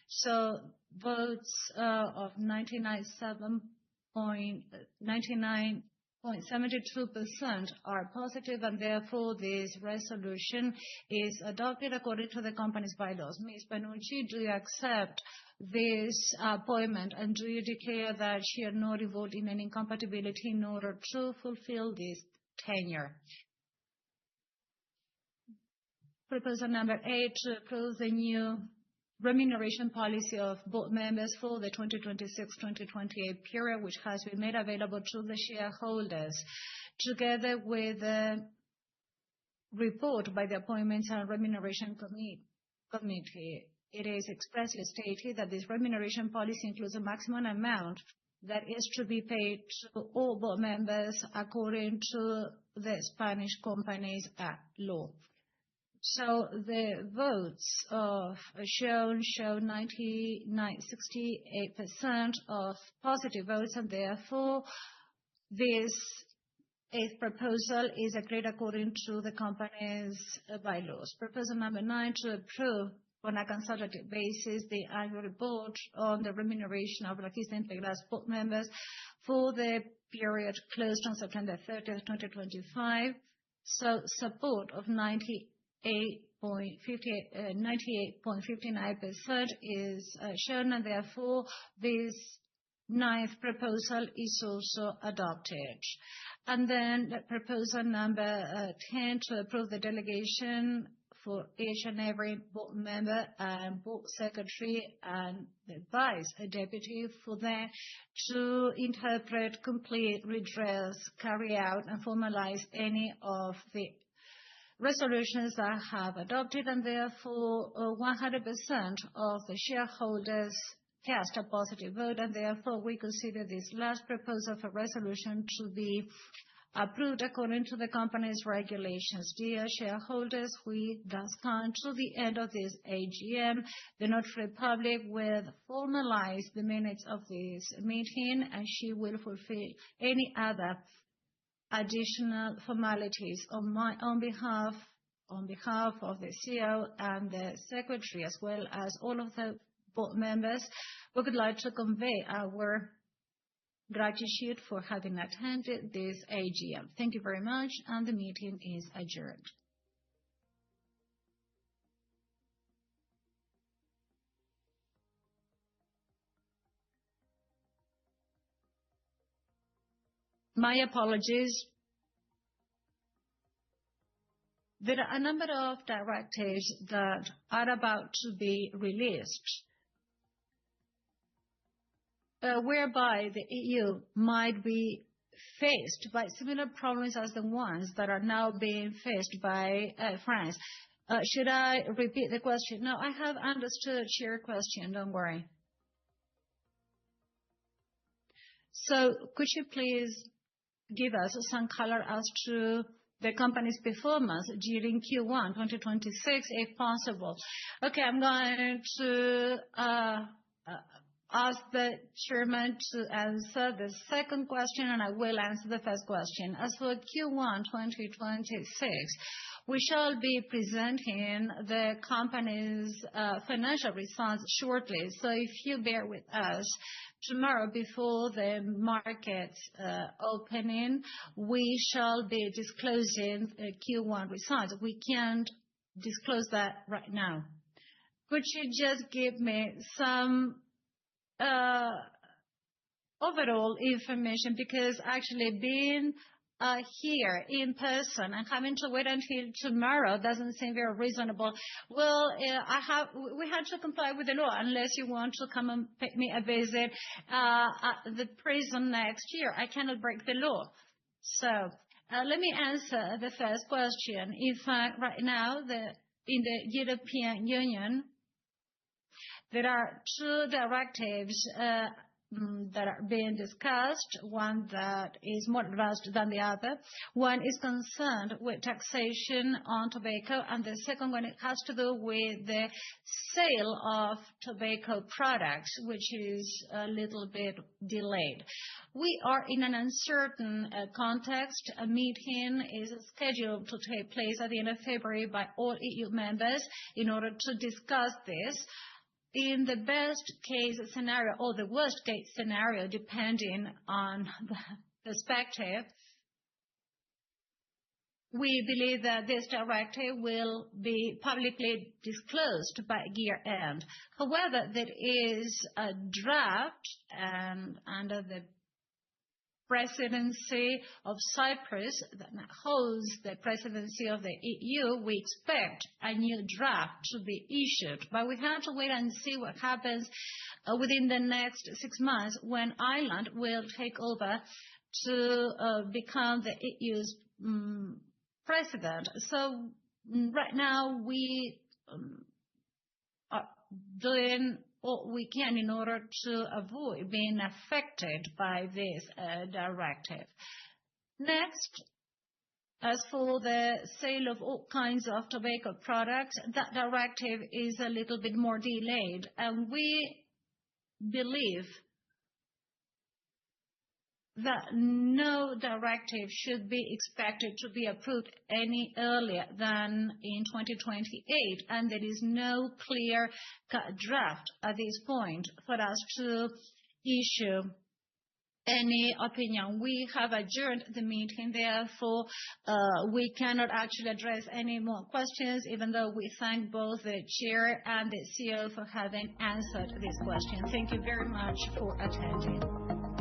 So votes of 99.72% are positive, and therefore this resolution is adopted according to the company's bylaws. Ms. Panucci, do you accept this appointment, and do you declare that she is not involved in any incompatibility in order to fulfill this tenure? Proposal number 8, to approve the new remuneration policy of board members for the 2026-2028 period, which has been made available to the shareholders, together with the report by the Appointments and Remuneration Committee. it is expressly stated that this remuneration policy includes a maximum amount that is to be paid to all board members according to the Spanish Companies Act law. So the votes show 68% of positive votes, and therefore this eighth proposal is agreed according to the company's bylaws. Proposal number 9, to approve on a consultative basis the annual report on the remuneration of Logista Integral board members for the period closed on September 30th, 2025. So support of 98.59% is shown, and therefore this ninth proposal is also adopted. And then proposal number 10, to approve the delegation for each and every board member and board secretary and the vice deputy for them to interpret, complete, redress, carry out and formalize any of the resolutions that have adopted, and therefore 100% of the shareholders cast a positive vote, and therefore we consider this last proposal for resolution to be approved according to the company's regulations. Dear shareholders, we thus come to the end of this AGM. The Notary Public will formalize the minutes of this meeting, and she will fulfill any other additional formalities on behalf of the CEO and the secretary, as well as all of the board members. We would like to convey our gratitude for having attended this AGM. Thank you very much, and the meeting is adjourned. My apologies. There are a number of directives that are about to be released, whereby the EU might be faced by similar problems as the ones that are now being faced by France. Should I repeat the question? No, I have understood your question, don't worry. So could you please give us some color as to the company's performance during Q1 2026, if possible? Okay, I'm going to ask the chairman to answer the second question, and I will answer the first question. As for Q1 2026, we shall be presenting the company's financial results shortly. So if you bear with us, tomorrow before the market opening, we shall be disclosing Q1 results. We can't disclose that right now. Could you just give me some overall information, because actually being here in person and having to wait until tomorrow doesn't seem very reasonable. Well, we had to comply with the law, unless you want to come and pay me a visit at the prison next year. I cannot break the law. So let me answer the first question. In fact, right now, in the European Union, there are two directives that are being discussed, one that is more advanced than the other. One is concerned with taxation on tobacco, and the second one, it has to do with the sale of tobacco products, which is a little bit delayed. We are in an uncertain context. A meeting is scheduled to take place at the end of February by all EU members in order to discuss this. In the best case scenario, or the worst case scenario, depending on the perspective, we believe that this directive will be publicly disclosed by year end. However, there is a draft, and under the presidency of Cyprus that holds the presidency of the EU, we expect a new draft to be issued. But we have to wait and see what happens within the next 6 months, when Ireland will take over to become the EU's president. So right now we doing what we can in order to avoid being affected by this directive. Next, as for the sale of all kinds of tobacco products, that directive is a little bit more delayed, and we believe that no directive should be expected to be approved any earlier than in 2028, and there is no clear draft at this point for us to issue any opinion. We have adjourned the meeting, therefore we cannot actually address any more questions, even though we thank both the chair and the CEO for having answered this question. Thank you very much for attending.